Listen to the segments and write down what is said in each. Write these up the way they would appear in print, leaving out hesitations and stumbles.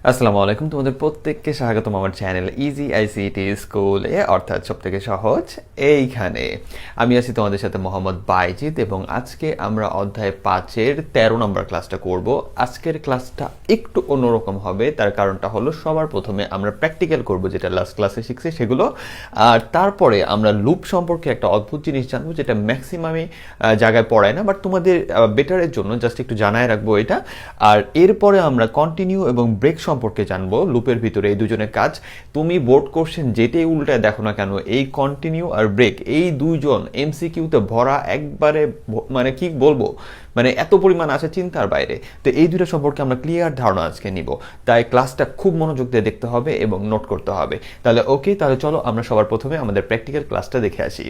আসসালামু আলাইকুম, তোমাদের প্রত্যেককে স্বাগতম আমার চ্যানেল ইজি আইসিটি স্কুলে, অর্থাৎ সব থেকে সহজ এইখানে। আমি আছি তোমাদের সাথে মোহাম্মদ বাইজিদ এবং আজকে আমরা অধ্যায় 5-এর 13 নম্বর ক্লাসটা করব। আজকের ক্লাসটা একটু অন্যরকম হবে, তার কারণটা হলো সবার প্রথমে আমরা প্র্যাকটিক্যাল করব, যেটা লাস্ট ক্লাসে শিখছি সেগুলো, আর তারপরে আমরা লুপ সম্পর্কে একটা অদ্ভুত জিনিস জানবো যেটা ম্যাক্সিমামই জায়গায় পড়ায় না, বাট তোমাদের বেটারের জন্য জাস্ট একটু জানায় রাখবো এটা। আর এরপরে আমরা কন্টিনিউ এবং ব্রেক সম্পর্কে জানবো, লুপের ভিতরে এই দুজনের কাজ। তুমি বোর্ড কোশ্চেন যেটাই উল্টায় দেখো না কেন, এই কন্টিনিউ আর ব্রেক এই দুইজন এমসিকিউতে ভরা একবারে, মানে কি বলবো, মানে এত পরিমাণ আছে চিন্তার বাইরে। তো এই দুটো সম্পর্কে আমরা ক্লিয়ার ধারণা আজকে নিব, তাই ক্লাসটা খুব মনোযোগ দিয়ে দেখতে হবে এবং নোট করতে হবে। তাহলে ওকে, তাহলে চলো আমরা সবার প্রথমে আমাদের প্র্যাকটিক্যাল ক্লাসটা দেখে আসি।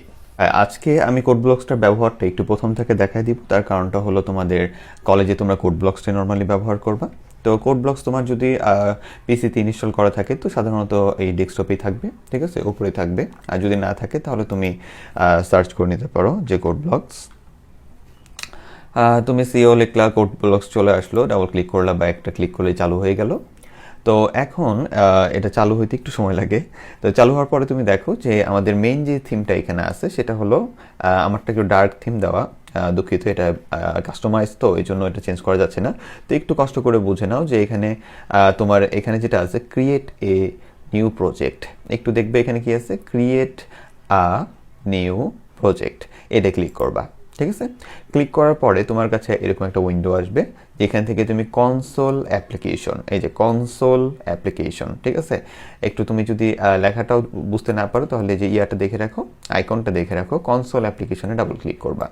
আজকে আমি কোড ব্লকসটার ব্যবহারটা একটু প্রথম থেকে দেখাই দিব, তার কারণটা হলো তোমাদের কলেজে তোমরা কোড ব্লকসটাই নর্মালি ব্যবহার করবা। তো কোড ব্লকস তোমার যদি পিসিতে ইনস্টল করা থাকে তো সাধারণত এই ডেস্কটপেই থাকবে, ঠিক আছে, উপরে থাকবে। আর যদি না থাকে তাহলে তুমি সার্চ করে নিতে পারো যে কোড ব্লকস। তুমি সিও লিখলা, কোড ব্লকস চলে আসলো, ডাবল ক্লিক করলা বা একটা ক্লিক করলে চালু হয়ে গেল। তো এখন এটা চালু হইতে একটু সময় লাগে। তো চালু হওয়ার পরে তুমি দেখো যে আমাদের মেইন যে থিমটা এখানে আছে সেটা হলো আমারটা একটু ডার্ক থিম দেওয়া, দুঃখিত, এটা কাস্টমাইজ তো এই জন্য এটা চেঞ্জ করা যাচ্ছে না। তো একটু কষ্ট করে বুঝে নাও যে এখানে তোমার এখানে যেটা আছে ক্রিয়েট এ নিউ প্রজেক্ট, একটু দেখবে এখানে কি আছে, ক্রিয়েট আ নিউ প্রজেক্ট, এটা ক্লিক করবা। ঠিক আছে, ক্লিক করার পরে তোমার কাছে এরকম একটা উইন্ডো আসবে, যেখান থেকে তুমি কনসোল অ্যাপ্লিকেশন, এই যে কনসোল অ্যাপ্লিকেশন, ঠিক আছে। একটু তুমি যদি লেখাটাও বুঝতে না পারো তাহলে যে ইয়াটা দেখে রাখো, আইকনটা দেখে রাখো, কনসোল অ্যাপ্লিকেশনে ডাবল ক্লিক করবা।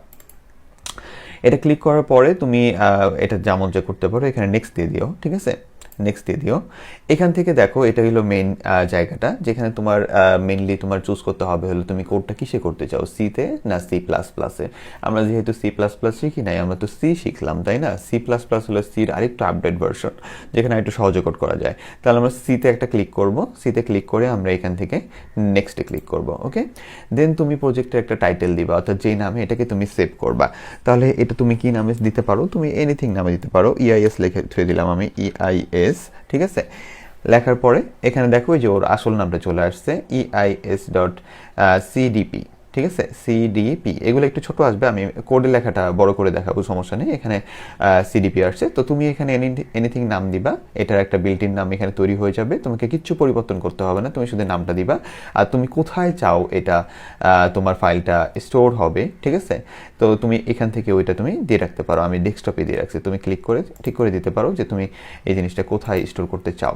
এটা ক্লিক করার পরে তুমি এটা যেমন যে করতে পারো, এখানে নেক্সট দিয়ে দিও, ঠিক আছে, নেক্সট দিয়ে দিও। এখান থেকে দেখো এটা হলো মেইন জায়গাটা, যেখানে তোমার মেইনলি তোমার চুজ করতে হবে হলো তুমি কোডটা কিসে করতে চাও, সিতে না সি প্লাস প্লাসে। আমরা যেহেতু সি প্লাস প্লাস শিখি নাই, আমরা তো সি শিখলাম, তাই না। সি প্লাস প্লাস হলো সির আরেকটু আপডেট ভার্সন, যেখানে একটু সহজে কোড করা যায়। তাহলে আমরা সিতে একটা ক্লিক করব, সিতে ক্লিক করে আমরা এখান থেকে নেক্সটে ক্লিক করব। ওকে, দেন তুমি প্রজেক্টের একটা টাইটেল দিবা, অর্থাৎ যেই নামে এটাকে তুমি সেভ করবা। তাহলে এটা তুমি কি নামে দিতে পারো, তুমি এনিথিং নামে দিতে পারো। ইআইএস লিখে ধরে দিলাম আমি, ইআইএস, ঠিক আছে। লেখার পরে এখানে দেখো যে ওর আসল নামটা চলে আসছে, eis.cdp, ঠিক আছে, সিডিপি। এগুলো একটু ছোট আসবে, আমি কোডে লেখাটা বড় করে দেখাবো, সমস্যা নেই। এখানে সিডিপি আসছে, তো তুমি এখানে এনিথিং নাম দিবা, এটার একটা বিল্ট ইন নাম এখানে তৈরি হয়ে যাবে, তোমাকে কিচ্ছু পরিবর্তন করতে হবে না, তুমি শুধু নামটা দিবা। আর তুমি কোথায় চাও এটা তোমার ফাইলটা স্টোর হবে, ঠিক আছে, তো তুমি এখান থেকে ওইটা তুমি দিয়ে রাখতে পারো। আমি ডেস্কটপে দিয়ে রাখছি, তুমি ক্লিক করে ঠিক করে দিতে পারো যে তুমি এই জিনিসটা কোথায় স্টোর করতে চাও,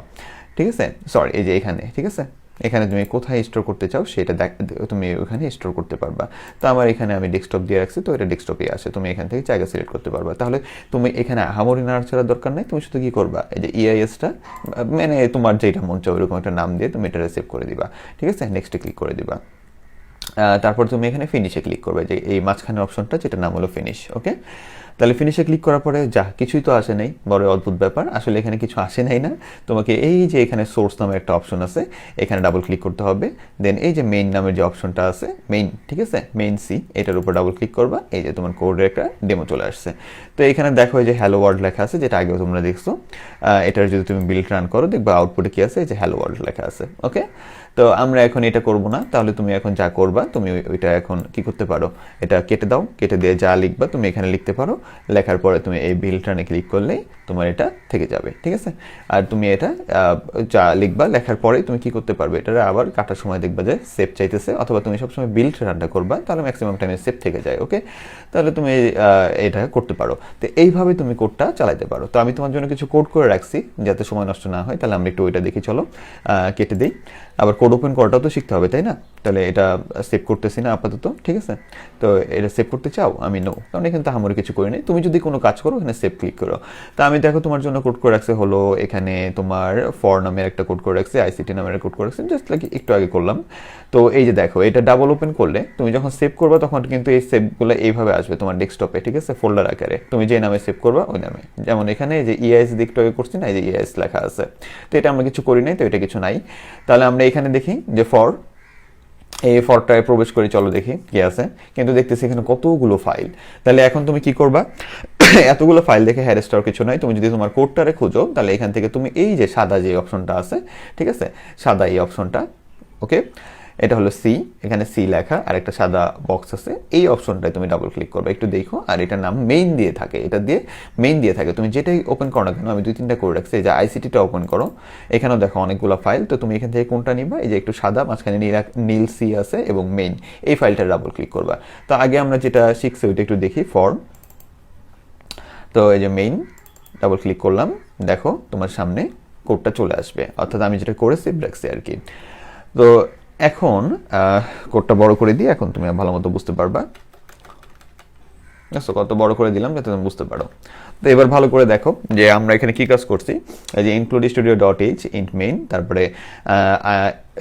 ঠিক আছে। সরি, এই যে এখানে, ঠিক আছে, এখানে তুমি কোথায় স্টোর করতে চাও সেটা তুমি ওখানে স্টোর করতে পারবা। তো আমার এখানে আমি ডেস্কটপ দিয়ে রাখছি, তো এটা ডেস্কটপে আসে, তুমি এখান থেকে জায়গা সিলেক্ট করতে পারবা। তাহলে তুমি এখানে আহামরি নাড়াচাড়ার দরকার নেই, তুমি শুধু কি করবা, এই যে ইআইএসটা মানে তোমার যেটা মন চাও ওরকম একটা নাম দিয়ে তুমি এটা সেভ করে দিবা, ঠিক আছে, নেক্সটে ক্লিক করে দিবা। তারপর তুমি এখানে ফিনিশে ক্লিক করবে, যে এই মাঝখানের অপশনটা যেটা নাম হলো ফিনিশ। ওকে, তাহলে ফিনিশে ক্লিক করার পরে যা কিছুই তো আসে নাই, বড় অদ্ভুত ব্যাপার, আসলে এখানে কিছু আসে নাই না। তোমাকে এই যে এখানে সোর্স নামে একটা অপশন আছে, এখানে ডাবল ক্লিক করতে হবে। দেন এই যে মেইন নামের যে অপশনটা আছে, মেইন, ঠিক আছে, মেইন সি, এটার উপর ডাবল ক্লিক করবা। এই যে তোমার কোডের একটা ডেমো চলে আসছে। তো এখানে দেখো এই যে হ্যালো ওয়ার্ল্ড লেখা আছে, যেটা আগেও তোমরা দেখছো। এটার যদি তুমি বিল্ড রান করো দেখবা আউটপুটে কি আছে, এই যে হ্যালো ওয়ার্ল্ড লেখা আছে। ওকে, তো আমরা এখন এটা করব না, তাহলে তুমি এখন যা করবা, তুমি ওইটা এখন কি করতে পারো, এটা কেটে দাও, কেটে দিয়ে যা লিখবা তুমি এখানে লিখতে পারো। লেখার পরে তুমি এই বিল্ড রানে ক্লিক করলেই তোমার এটা থেকে যাবে, ঠিক আছে। আর তুমি এটা যা লিখবা, লেখার পরে তুমি কি করতে পারবে, এটা আবার কাটার সময় দেখবা যে সেভ চাইতেছে, অথবা তুমি সবসময় বিল্ড রানটা করবা, তাহলে ম্যাক্সিমাম টাইমে সেভ থেকে যায়। ওকে, তাহলে তুমি এটা করতে পারো। তো এইভাবে তুমি কোডটা চালাতে পারো। তো আমি তোমার জন্য কিছু কোড করে রাখছি যাতে সময় নষ্ট না হয়, তাহলে আমরা একটু ওইটা দেখি, চলো কেটে দিই। আবার কোড ওপেন করাটাও তো শিখতে হবে, তাই না। তাহলে এটা সেভ করতেছি না আপাতত, ঠিক আছে। তো এটা সেভ করতে চাও, আমি নো, কারণ এখানে তো আমার কিছু করি নাই। তুমি যদি কোনো কাজ করো এখানে সেভ ক্লিক করো। তা আমি দেখো তোমার জন্য কোড করে রাখছে হলো, এখানে তোমার ফর নামের একটা কোড করে রাখছে, আইসিটি নামের কোড করে রাখছে, জাস্ট লাইক একটু আগে করলাম। তো এই যে দেখো, এটা ডাবল ওপেন করলে তুমি যখন সেভ করবা তখন কিন্তু এই সেভগুলো এইভাবে আসবে তোমার ডেস্কটপে, ঠিক আছে, ফোল্ডার আকারে। তুমি যে নামে সেভ করবা ওই নামে, যেমন এখানে যে ইআইএস দিকটা করছি না, এই যে ইআইএস লেখা আছে। তো এটা আমরা কিছু করি নাই, তো এটা কিছু নাই। তাহলে আমরা এখানে দেখি যে ফর এই ফরটায় প্রবেশ করে চলো দেখি কি আছে, কিন্তু দেখতেছি এখানে কতগুলো ফাইল। তাহলে এখন তুমি কি করবা, এতগুলো ফাইল দেখে হ্যারেস্ট হওয়ার কিছু নাই। তুমি যদি তোমার কোডটারে খুঁজো তাহলে এখান থেকে তুমি এই যে সাদা যে অপশনটা আছে, ঠিক আছে, সাদা এই অপশনটা, ওকে, এটা হলো সি, এখানে সি লেখা আর একটা সাদা বক্স আছে, এই অপশনটায় তুমি ডাবল ক্লিক করবে, একটু দেখো। আর এটার নাম মেইন দিয়ে থাকে, এটা দিয়ে মেইন দিয়ে থাকে, তুমি যেটাই ওপেন করো না কেন, আমি 2-3টা করে রাখছি। এই যে আইসিটিটা ওপেন করো, এখানেও দেখো অনেকগুলো ফাইল, তো তুমি এখান থেকে কোনটা নিবা, এই যে একটু সাদা মাঝখানে নীল সি আছে এবং মেইন, এই ফাইলটা ডাবল ক্লিক করবা। তো আগে আমরা যেটা শিখছি ওইটা একটু দেখি, ফর্ম। তো এই যে মেইন, ডাবল ক্লিক করলাম, দেখো তোমার সামনে কোডটা চলে আসবে, অর্থাৎ আমি যেটা করে সেভ রাখছি আর কি। তো এখন কোডটা বড় করে দিই, এখন তুমি ভালো মতো বুঝতে পারবা। কত বড় করে দিলাম যাতে তুমি বুঝতে পারো। তো এবার ভালো করে দেখো যে আমরা এখানে কি কাজ করছি। এই যে include studio dot H int main, তারপরে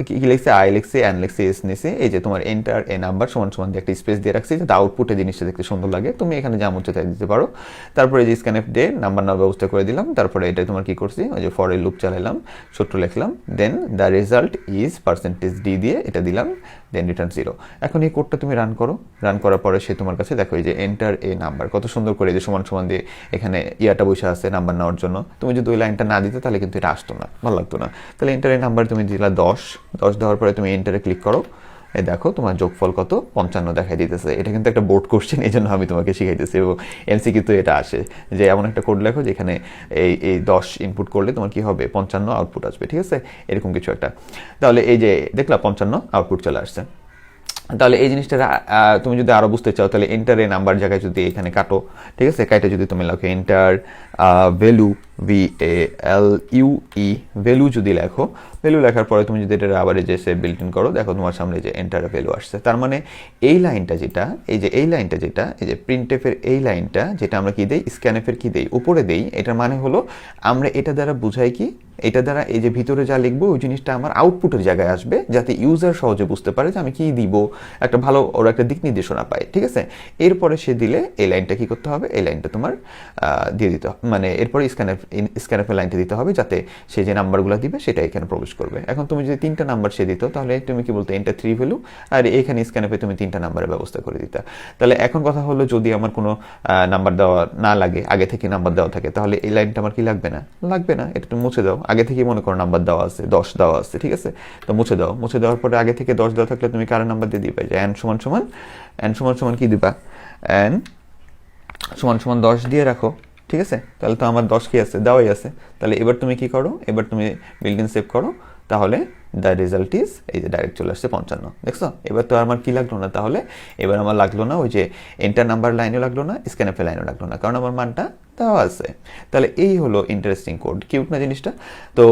কি লিখছে, আই লিখছি, অ্যান লিখছি, এস নিছি। এই যে তোমার এন্টার এ নাম্বার সমান সমান দিয়ে একটা স্পেস দিয়ে রাখছি যাতে আউটপুটে জিনিসটা দেখতে সুন্দর লাগে। তুমি এখানে যা মতো তাই দিতে পারো। তারপরে যে স্ক্যানএফ ডে নাম্বার নেওয়ার ব্যবস্থা করে দিলাম। তারপরে এটা তোমার কি করছি, ওই যে ফর এ লুপ চালাইলাম, ছোট্ট লিখলাম, দেন দ্য রেজাল্ট ইজ %d দিয়ে এটা দিলাম, দেন রিটার্ন 0। এখন এই কোডটা তুমি রান করো, রান করার পরে সে তোমার কাছে দেখো এই যে এন্টার এ নাম্বার কত সুন্দর করে যে সমান সমান দিয়ে এখানে ইয়াটা বসে আছে নাম্বার নেওয়ার জন্য। তুমি যদি ওই লাইনটা না দিতে তাহলে কিন্তু এটা আসতো না, ভালো লাগতো না। তাহলে এন্টার এ নাম্বার তুমি দিলা 10 দেওয়ার পরে তুমি এন্টারে ক্লিক করো, এই দেখো তোমার যোগফল কত 55 দেখাই দিতেছে। এটা কিন্তু একটা বোর্ড কোশ্চেন, এই জন্য আমি তোমাকে শিখাইতেছি, এবং এমসিকিউ তো এটা আসে যে এমন একটা কোড লেখো যেখানে এই 10 ইনপুট করলে তোমার কি হবে 55 আউটপুট আসবে, ঠিক আছে, এরকম কিছু একটা। তাহলে এই যে দেখলা 55 আউটপুট চলে আসছে। তাহলে এই জিনিসটা তুমি যদি আরো বুঝতে চাও তাহলে এন্টার এ নাম্বার জায়গায় যদি এখানে কাটো, ঠিক আছে, কাইটা যদি তুমি লেখো এন্টার ভ্যালু VALUE ভ্যালু যদি লেখো, ভ্যালু লেখার পরে তুমি যদি এটা আবার যে সেভ বিল্ট ইন করো, দেখো তোমার সামনে যে এন্টার ভ্যালু আসছে। তার মানে এই লাইনটা যেটা, এই যে এই লাইনটা যেটা, এই যে প্রিন্টএফ এর এই লাইনটা যেটা আমরা কি দেই, স্ক্যানএফ এর কি দেই, উপরে দেই, এটার মানে হলো আমরা এটা দ্বারা বুঝাই কি, এটা দ্বারা এই যে ভিতরে যা লিখবো ওই জিনিসটা আমার আউটপুটের জায়গায় আসবে, যাতে ইউজার সহজে বুঝতে পারে যে আমি কি দিব, একটা ভালো ওর একটা দিক নির্দেশনা পায়, ঠিক আছে। এরপরে সে দিলে এই লাইনটা কি করতে হবে, এই লাইনটা তোমার দিয়ে দিতে হবে, মানে এরপরে স্ক্যানএফ এর লাইনটা দিতে হবে যাতে সে যে নাম্বারগুলো দিবে সেটা এখানে প্রবেশ করবে। এখন তুমি যদি 3টা নাম্বার সে দিত তাহলে তুমি কি বলতে এন্টার 3 ভ্যালু, আর এখানে স্ক্যানএফে তুমি 3টা নাম্বারের ব্যবস্থা করে দিতা। তাহলে এখন কথা হলো যদি আমার কোনো নাম্বার দেওয়া না লাগে, আগে থেকে নাম্বার দেওয়া থাকে, তাহলে এই লাইনটা আমার কি লাগবে না, লাগবে না, এটা তুমি মুছে দাও। আগে থেকে মনে করো নাম্বার দেওয়া আছে 10 দেওয়া আছে, ঠিক আছে, তো মুছে দাও। মুছে দেওয়ার পরে আগে থেকে 10 দেওয়া থাকলে তুমি কার নাম্বার দিয়ে দিবে, যে n সমান সমান কি দিবা, n সমান সমান 10 দিয়ে রাখো, ঠিক আছে। তাহলে তো আমার 10 কি আছে, দেওয়াই আছে। তাহলে এবার তুমি কি করো, এবার তুমি বিল্ট ইন সেভ করো, তাহলে দ্য রেজাল্ট ইজ, এই যে ডাইরেক্ট চলে আসছে 55, দেখছো। এবার তো আমার কি লাগলো না, তাহলে এবার আমার লাগলো না ওই যে এন্টার নাম্বার লাইনও লাগলো না, স্ক্যানএফ লাইনও লাগলো না, কারণ আমার মানটা দেওয়া আছে। তাহলে এই হলো ইন্টারেস্টিং কোড, কিউট না জিনিসটা। তো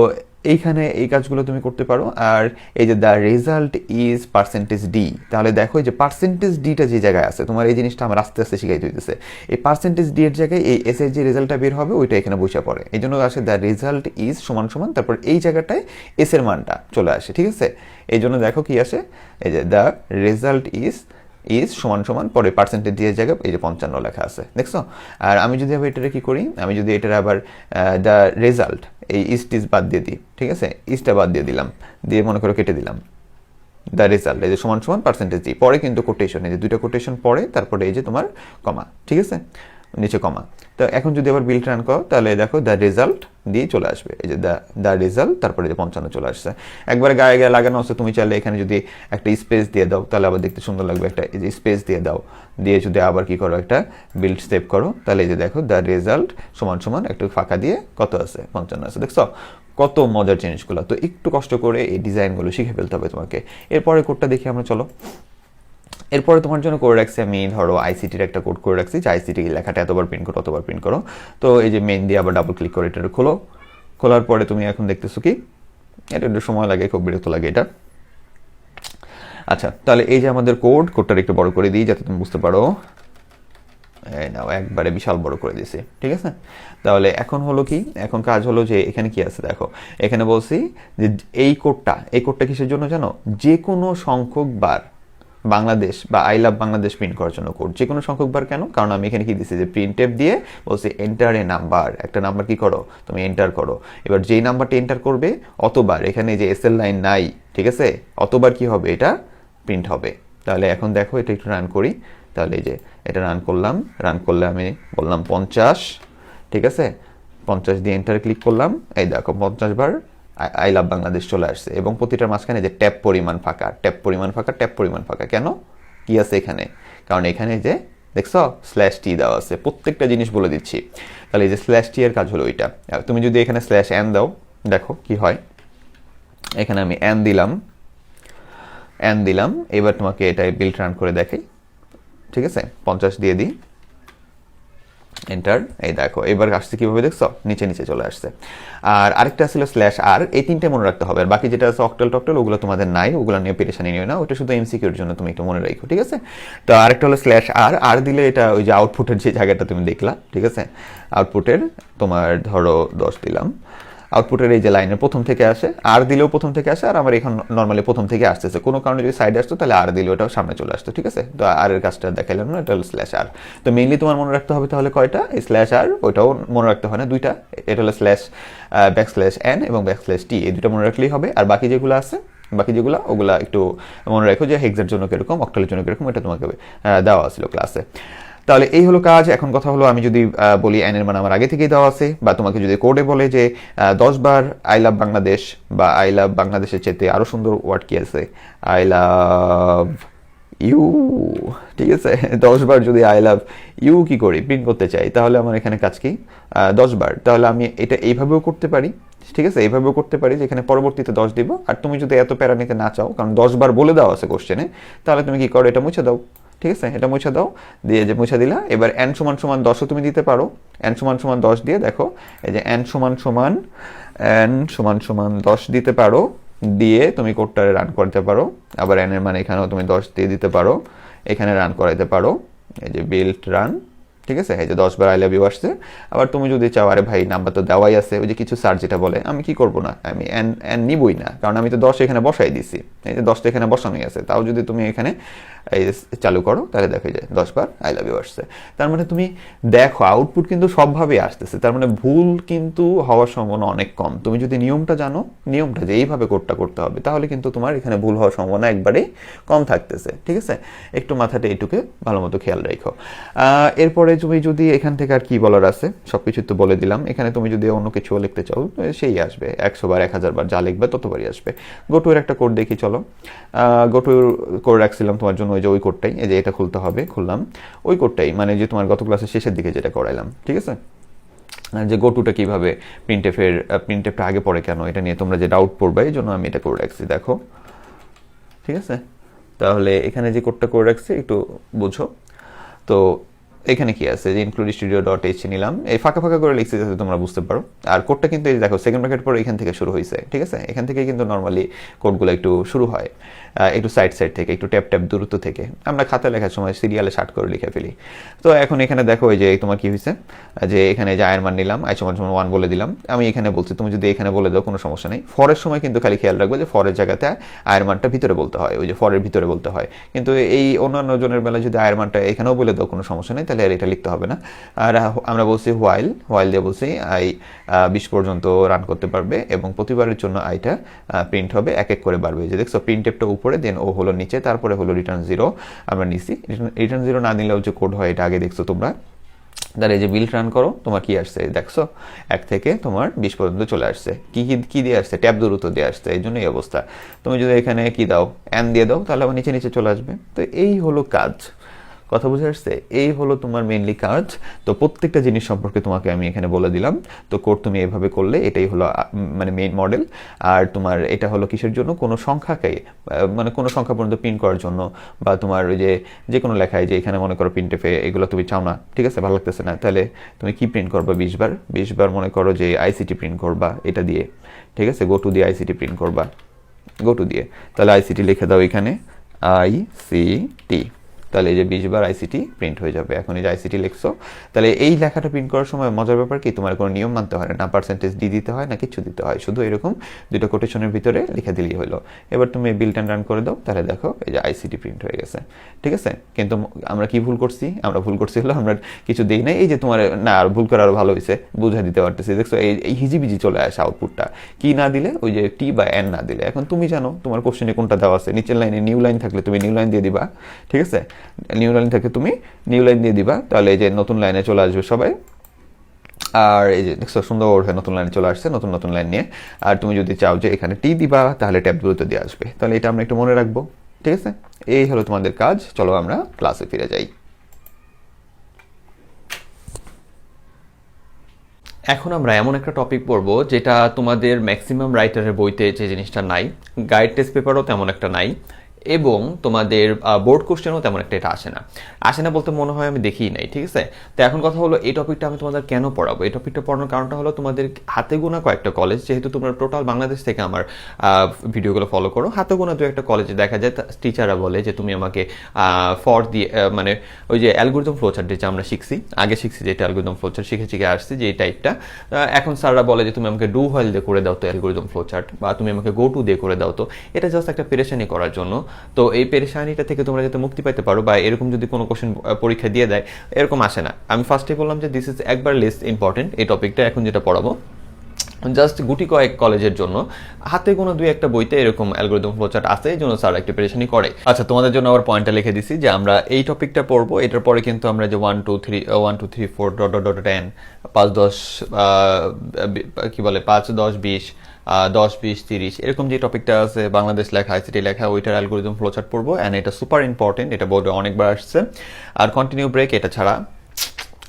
এইখানে এই কাজগুলো তুমি করতে পারো। আর এই যে দ্য রেজাল্ট ইজ %d, তাহলে দেখো এই যে %d-টা যে জায়গায় আছে, তোমার এই জিনিসটা আমার আস্তে আস্তে শিখাই দিতেছে। এই %d এর জায়গায় এই এস এর যে রেজাল্টটা বের হবে ওইটা এখানে বসে পড়ে, এই জন্য আসে দ্য রেজাল্ট ইজ সমান সমান, তারপর এই জায়গাটায় এস এর মানটা চলে আসে, ঠিক আছে। এই জন্য দেখো কি আসে, এই যে দ্য রেজাল্ট ইজ সমান সমান, পরে % দিয়ে জায়গায় এই যে 55 লেখা আছে, দেখছো। আর আমি যদি আবার এটারে কি করি, আমি যদি এটার আবার দ্য রেজাল্ট এই ইস্ট বাদ দিয়ে দিই, ঠিক আছে, ইস্টটা বাদ দিয়ে দিলাম, দিয়ে মনে করো কেটে দিলাম দ্য রেজাল্ট, এই যে সমান সমান %d, পরে কিন্তু কোটেশন, এই যে 2টা কোটেশন পরে, তারপরে এই যে তোমার কমা, ঠিক আছে, নিচে কমা। তো এখন যদি আবার বিল্ট রান করো তাহলে দেখো দ্য রেজাল্ট দিয়ে চলে আসবে, এই যে দ্য রেজাল্ট, তারপরে যে 55 চলে আসছে। একবারে গায়ে গায়ে লাগানো আছে, তুমি চাইলে এখানে যদি একটা স্পেস দিয়ে দাও তাহলে আবার দেখতে সুন্দর লাগবে, একটা এই যে স্পেস দিয়ে দাও, দিয়ে যদি আবার কি করো একটা বিল্ট সেভ করো, তাহলে এই যে দেখো দ্য রেজাল্ট সমান সমান একটু ফাঁকা দিয়ে কত আছে 55 আছে, দেখছো। কত মজার জিনিসগুলো। তো একটু কষ্ট করে এই ডিজাইনগুলো শিখে ফেলতে হবে তোমাকে। এরপরে কোডটা দেখি আমরা, চলো। এরপরে তোমার জন্য করে রাখছি আমি, ধরো আইসিটির একটা কোড করে রাখছি যে আইসিটি লেখাটা এতবার প্রিন্ট করো, অতবার প্রিন্ট করো। তো এই যে মেইন দিয়ে আবার ডাবল ক্লিক করে এটা খোলো, খোলার পরে তুমি এখন দেখতেছো কি, এটা একটু সময় লাগে, খুব বিরক্ত লাগে এটা। আচ্ছা, তাহলে এই যে আমাদের কোডটা একটু বড় করে দিই যাতে তুমি বুঝতে পারো। এই নাও, একবারে বিশাল বড় করে দিয়েছি, ঠিক আছে। তাহলে এখন হলো কি, এখন কাজ হলো যে এখানে কি আছে দেখো, এখানে বলছি যে এই কোডটা কিসের জন্য জানো, যে কোনো সংখ্যক বার বাংলাদেশ বা আই লাভ বাংলাদেশ প্রিন্ট করার জন্য কোড, যে কোনো সংখ্যক বার। কেন, কারণ আমি এখানে কি দিচ্ছি যে প্রিন্টএফ দিয়ে বলছি এন্টার এ নাম্বার, একটা নাম্বার কি করো তুমি এন্টার করো। এবার যেই নাম্বারটা এন্টার করবে অতবার, এখানে যে এস এল লাইন নাই, ঠিক আছে, অতবার কি হবে এটা প্রিন্ট হবে। তাহলে এখন দেখো এটা একটু রান করি, তাহলে এই যে এটা রান করলে আমি বললাম 50, ঠিক আছে, 50 দিয়ে এন্টার ক্লিক করলাম, এই দেখো 50 বার আই লাভ বাংলাদেশ চলে আসছে। এবং প্রতিটার মাঝখানে যে ট্যাব পরিমাণ ফাঁকা, কেন, কি আছে এখানে, কারণ এখানে যে দেখছো /t দেওয়া আছে, প্রত্যেকটা জিনিস বলে দিচ্ছি। তাহলে এই যে /t এর কাজ হলো ওইটা। তুমি যদি এখানে /n দাও, দেখো কি হয়, এখানে আমি n দিলাম, এবার তোমাকে এটা বিল্ড রান করে দেখাই, ঠিক আছে, 50 দিয়ে দিই, এন্টার, এই দেখো এবার আসছে কিভাবে দেখছো, নিচে চলে আসছে। আর আরেকটা ছিল /r, এই তিনটে মনে রাখতে হবে, আর বাকি যেটা আছে অক্টাল টক্টাল ওগুলো তোমাদের নাই, ওগুলো নিয়ে পেরেশানি নিও না, ওটা শুধু এমসিকিউর জন্য তুমি একটু মনে রাখো, ঠিক আছে। তো আরেকটা হলো /r দিলে এটা ওই যে আউটপুটের যে জায়গাটা তুমি দেখলা, ঠিক আছে, আউটপুটের তোমার ধরো 10 দিলাম, আউটপুটের এই যে লাইনের প্রথম থেকে আসে, আর দিলেও প্রথম থেকে আসে, আর আমার এখন নর্মালি প্রথম থেকে আসতেছে, কোনো কারণে যদি সাইডে আসতো তাহলে আর দিলেও ওটাও সামনে চলে আসতো, ঠিক আছে। তো আর এর কাজটা দেখাইলাম না, এটা হলো /r। তো মেইনলি তোমার মনে রাখতে হবে তাহলে কয়টা, এই /r, ওইটাও মনে রাখতে হয় না, দুইটা, এটা হলো /n এবং /t, এই দুটো মনে রাখলেই হবে। আর বাকি যেগুলো আছে, ওগুলা একটু মনে রাখো যে হেক্সার জন্য কিরকম, অক্টালের জন্য কিরকম, এটা তোমাকে দেওয়া ছিল ক্লাসে। তাহলে এই হলো কাজ। এখন কথা হলো, আমি যদি বলি n এর মান আমার আগে থেকেই দেওয়া আছে, বা তোমাকে যদি কোডে বলে যে 10 বার আই লাভ বাংলাদেশ, বা আই লাভ বাংলাদেশের চেয়ে আরো সুন্দর ওয়ার্ড কি আছে, আই লাভ ইউ, ঠিক আছে, 10 বার যদি আই লাভ ইউ কি করি প্রিন্ট করতে চাই, তাহলে আমার এখানে কাজ কি 10 বার, তাহলে আমি এটা এইভাবেও করতে পারি, ঠিক আছে, এইভাবেও করতে পারি, যেখানে পরবর্তীতে 10 দিব। আর তুমি যদি এত প্যারা নিতে না চাও, কারণ 10 বার বলে দেওয়া আছে কোশ্চেনে, তাহলে তুমি কি করো, এটা মুছে দাও, ঠিক আছে, এটা মুছে দাও, দিয়ে যে মুছে দিলা, এবার n = 10ও তুমি দিতে পারো, n = 10 দিয়ে দেখো, এই যে n = 10 দিতে পারো, দিয়ে তুমি কোডটা রান করতে পারো। আবার n এর মান এখানেও তুমি 10 দিয়ে দিতে পারো, এখানে রান করাইতে পারো, এই যে বিল্ড রান, ঠিক আছে, এই যে 10 বার আই লাভ ইউ আসছে। আবার তুমি যদি চাও, আরে ভাই নাম্বার তো দেওয়াই আছে, ওই যে কিছু স্যার যেটা বলে, আমি কি করবো না, আমি n নিবই না, কারণ আমি তো 10 এখানে বসাই দিছি, এই যে 10টা এখানে বসানোই আছে। তাও যদি তুমি এখানে এই চালু করো, তাহলে দেখো যে 10 বার আই লাভ ইউ আসছে। তার মানে তুমি দেখো আউটপুট কিন্তু সবভাবেই আসতেছে, তার মানে ভুল কিন্তু হওয়ার সম্ভাবনা অনেক কম। তুমি যদি নিয়মটা জানো, নিয়মটা যে এইভাবে কোডটা করতে হবে, তাহলে কিন্তু তোমার এখানে ভুল হওয়ার সম্ভাবনা একবারেই কম থাকতেছে, ঠিক আছে। একটু মাথাটা এইটুকু ভালো মতো খেয়াল রাখো। এরপরে তুমি যদি এখান থেকে আর কি বলার আছে, সবকিছু তো বলে দিলাম। এখানে তুমি যদি অন্য কিছু লিখতে চাও, সেই আসবে 100 বার 1000 বার যা লিখবে ততবারই আসবে। গোটুর একটা কোড দেখি, চলো। গোটুর কোড রাখছিলাম তোমার জন্য, ওই যে ওই কোডটাই, এই যে এটা খুলতে হবে, খুললাম ওই কোডটাই, মানে যে তোমার গত ক্লাসের শেষের দিকে যেটা করাইলাম, ঠিক আছে। যে গোটুটা কিভাবে প্রিন্টএফটা আগে পড়ে কেন, এটা নিয়ে তোমরা যে ডাউট পড়বে, এই জন্য আমি এটা করে রাখছি, দেখো, ঠিক আছে। তাহলে এখানে যে কোডটা করে রাখছি একটু বুঝো। তো এখানে কি আছে, যে ইনক্লুড studio.h নিলাম, এই ফাঁকা করে লিখছি যাতে তোমরা বুঝতে পারো। আর কোডটা কিন্তু এই দেখো সেকেন্ড ব্র্যাকেট পরে এখান থেকে শুরু হয়েছে, ঠিক আছে, এখান থেকে কিন্তু নর্মালি কোডগুলো একটু শুরু হয়, একটু সাইড থেকে, একটু ট্যাপ দূরত্ব থেকে। আমরা খাতা লেখার সময় সিরিয়ালে শার্ট করে লিখে ফেলি। তো এখন এখানে দেখো এই যে তোমার কি হয়েছে, যে এখানে যে আয়ের মান নিলাম, i = 1 বলে দিলাম। আমি এখানে বলছি, তুমি যদি এখানে বলে দাও কোনো সমস্যা নেই। ফরের সময় কিন্তু খালি খেয়াল রাখবে যে ফরের জায়গাতে আয়ের মানটা ভিতরে বলতে হয়, ওই যে ফরের ভিতরে বলতে হয়। কিন্তু এই অন্যান্য জনের বেলা যদি আয়ের মানটা এখানেও বলে দাও কোনো সমস্যা নেই, তাহলে আর এটা লিখতে হবে না। আর আমরা বলছি হোয়াইল দিয়ে বলছি আই 20 পর্যন্ত রান করতে পারবে, এবং প্রতিবারের জন্য আইটা প্রিন্ট হবে, এক এক করে বাড়বে। যে দেখছো প্রিন্টএফটা উপরে, দেন ও হলো নিচে, তারপরে হলো রিটার্ন 0 আমরা নিছি। রিটার্ন 0 না দিলেও যে কোড হয়, এটা আগে দেখছো তোমরা। তাহলে এই যে বিল্ড রান করো, তোমার কি আসছে দেখছো, 1 থেকে তোমার 20 পর্যন্ত চলে আসছে। কি দিয়ে আসছে, ট্যাব দূরত্ব দিয়ে আসছে, এই জন্য এই অবস্থা। তুমি যদি এখানে কি দাও, n দিয়ে দাও, তাহলে আবার নিচে চলে আসবে। তো এই হলো কাজ, কথা বুঝে আসছে, এই হলো তোমার মেইনলি কাজ। তো প্রত্যেকটা জিনিস সম্পর্কে তোমাকে আমি এখানে বলে দিলাম। তো কোড তুমি এভাবে করলে, এটাই হলো মানে মেইন মডেল। আর তোমার এটা হলো কিসের জন্য, কোনো সংখ্যাকে মানে কোনো সংখ্যা পর্যন্ত প্রিন্ট করার জন্য, বা তোমার ওই যে কোনো লেখায়, যে এখানে মনে করো প্রিন্টএফে এগুলো তুমি চাও না, ঠিক আছে, ভালো লাগতেছে না, তাহলে তুমি কি প্রিন্ট করবা, 20 বার মনে করো যে আইসিটি প্রিন্ট করবা এটা দিয়ে, ঠিক আছে, গোটু দিয়ে আইসিটি প্রিন্ট করবা, গোটু দিয়ে। তাহলে আইসিটি লিখে দাও এখানে, আইসিটি, তাহলে এই যে 20 বার আইসিটি প্রিন্ট হয়ে যাবে। এখন এই যে আইসিটি লিখছো, তাহলে এই লেখাটা প্রিন্ট করার সময় মজার ব্যাপার কি, তোমার কোনো নিয়ম মানতে হয় না, পার্সেন্টেজ ডি দিতে হয় না, কিছু দিতে হয়, শুধু এরকম দুটো কোটেশনের ভিতরে লিখে দিলেই হলো। এবার তুমি বিলটা রান করে দাও, তাহলে দেখো এই যে আইসিটি প্রিন্ট হয়ে গেছে। ঠিক আছে, কিন্তু আমরা কি ভুল করছি, আমরা ভুল করছি হলো আমরা কিছু দিই নাই। এই যে তোমার না, আর ভুল করা আরো ভালো হয়েছে, বুঝাই দিতে পারতেছি, দেখছো এই হিজিবিজি চলে আসে আউটপুটটা, কি না দিলে ওই যে টি বা এন না দিলে। এখন তুমি জানো তোমার কোশ্চেনে কোনটা দেওয়া আছে, নিচের লাইনে নিউ লাইন থাকলে তুমি নিউ লাইন দিয়ে দিবা। ঠিক আছে, নিউ লাইন থাকলে তুমি নিউ লাইন দিয়ে দিবা, তাহলে এই যে নতুন লাইনে চলে আসবে সবাই। আর এই যে দেখছো সুন্দর হয়ে নতুন লাইনে চলে আসছে, নতুন নতুন লাইন নিয়ে। আর তুমি যদি চাও যে এখানে টি দিবা, তাহলে ট্যাবগুলোতে দিয়ে আসবে। তাহলে এটা আমরা একটু মনে রাখবো। ঠিক আছে, এই হলো তোমাদের কাজ। চলো আমরা ক্লাসে ফিরে যাই। এখন আমরা এমন একটা টপিক পড়বো যেটা তোমাদের ম্যাক্সিমাম রাইটারের বইতে যে জিনিসটা নাই, গাইড টেস্ট পেপারও তেমন একটা নাই, এবং তোমাদের বোর্ড কোশ্চেনও তেমন একটা এটা আসে না বলতে মনে হয় আমি দেখিই নাই। ঠিক আছে, তো এখন কথা হলো এই টপিকটা আমি তোমাদের কেন পড়াবো। এই টপিকটা পড়ানোর কারণটা হলো তোমাদের হাতে গোনা কয়েকটা কলেজ, যেহেতু তোমরা টোটাল বাংলাদেশ থেকে আমার ভিডিওগুলো ফলো করো, হাতে গোনা দু একটা কলেজে দেখা যায় টিচাররা বলে যে তুমি আমাকে ফর দিয়ে মানে ওই যে অ্যালগোরিদম ফ্লোচার্ট যেটা আমরা আগে শিখছি যেটা অ্যালগোরিদম ফ্লোচার্ট শিখে আসছি যে এই টাইপটা, এখন স্যাররা বলে যে তুমি আমাকে ডু হোয়াইল দিয়ে করে দাও তো অ্যালগোরিদম ফ্লোচার্ট, বা তুমি আমাকে গো টু দিয়ে করে দাও তো। এটা জাস্ট একটা পেরেশানি করার জন্য। তো এই পেরেশানিটা থেকে তোমরা যাতে মুক্তি পাইতে পারো, বা এরকম যদি কোনো কোশ্চেন পরীক্ষা দিয়ে দেয় এরকম আসে না। আমি ফার্স্টে বললাম যে দিস ইজ একবার লেস ইম্পর্টেন্ট এই টপিকটা, এখন যেটা পড়াবো জাস্ট গুটি কয়েক কলেজের জন্য, হাতে কোনো দুই একটা বইতে এরকম অ্যালগোরিদম ফ্লোচার্ট আছে, এই জন্য স্যার একটু পেরেশানি করে। আচ্ছা, তোমাদের জন্য আবার পয়েন্টটা লিখে দিছি যে আমরা এই টপিকটা পড়বো, এটার পরে কিন্তু আমরা যে 1 2 3 4 10 5 10 কি বলে 5 10 20 10 20 30 এরকম যে টপিকটা আছে বাংলাদেশ লেখা, আইসিটি লেখা, ওইটার অ্যালগোরিদম ফ্লোচার্ট পড়বো। অ্যান্ড এটা সুপার ইম্পর্টেন্ট, এটা বোর্ডে অনেকবার আসছে। আর কন্টিনিউ ব্রেক এটা ছাড়া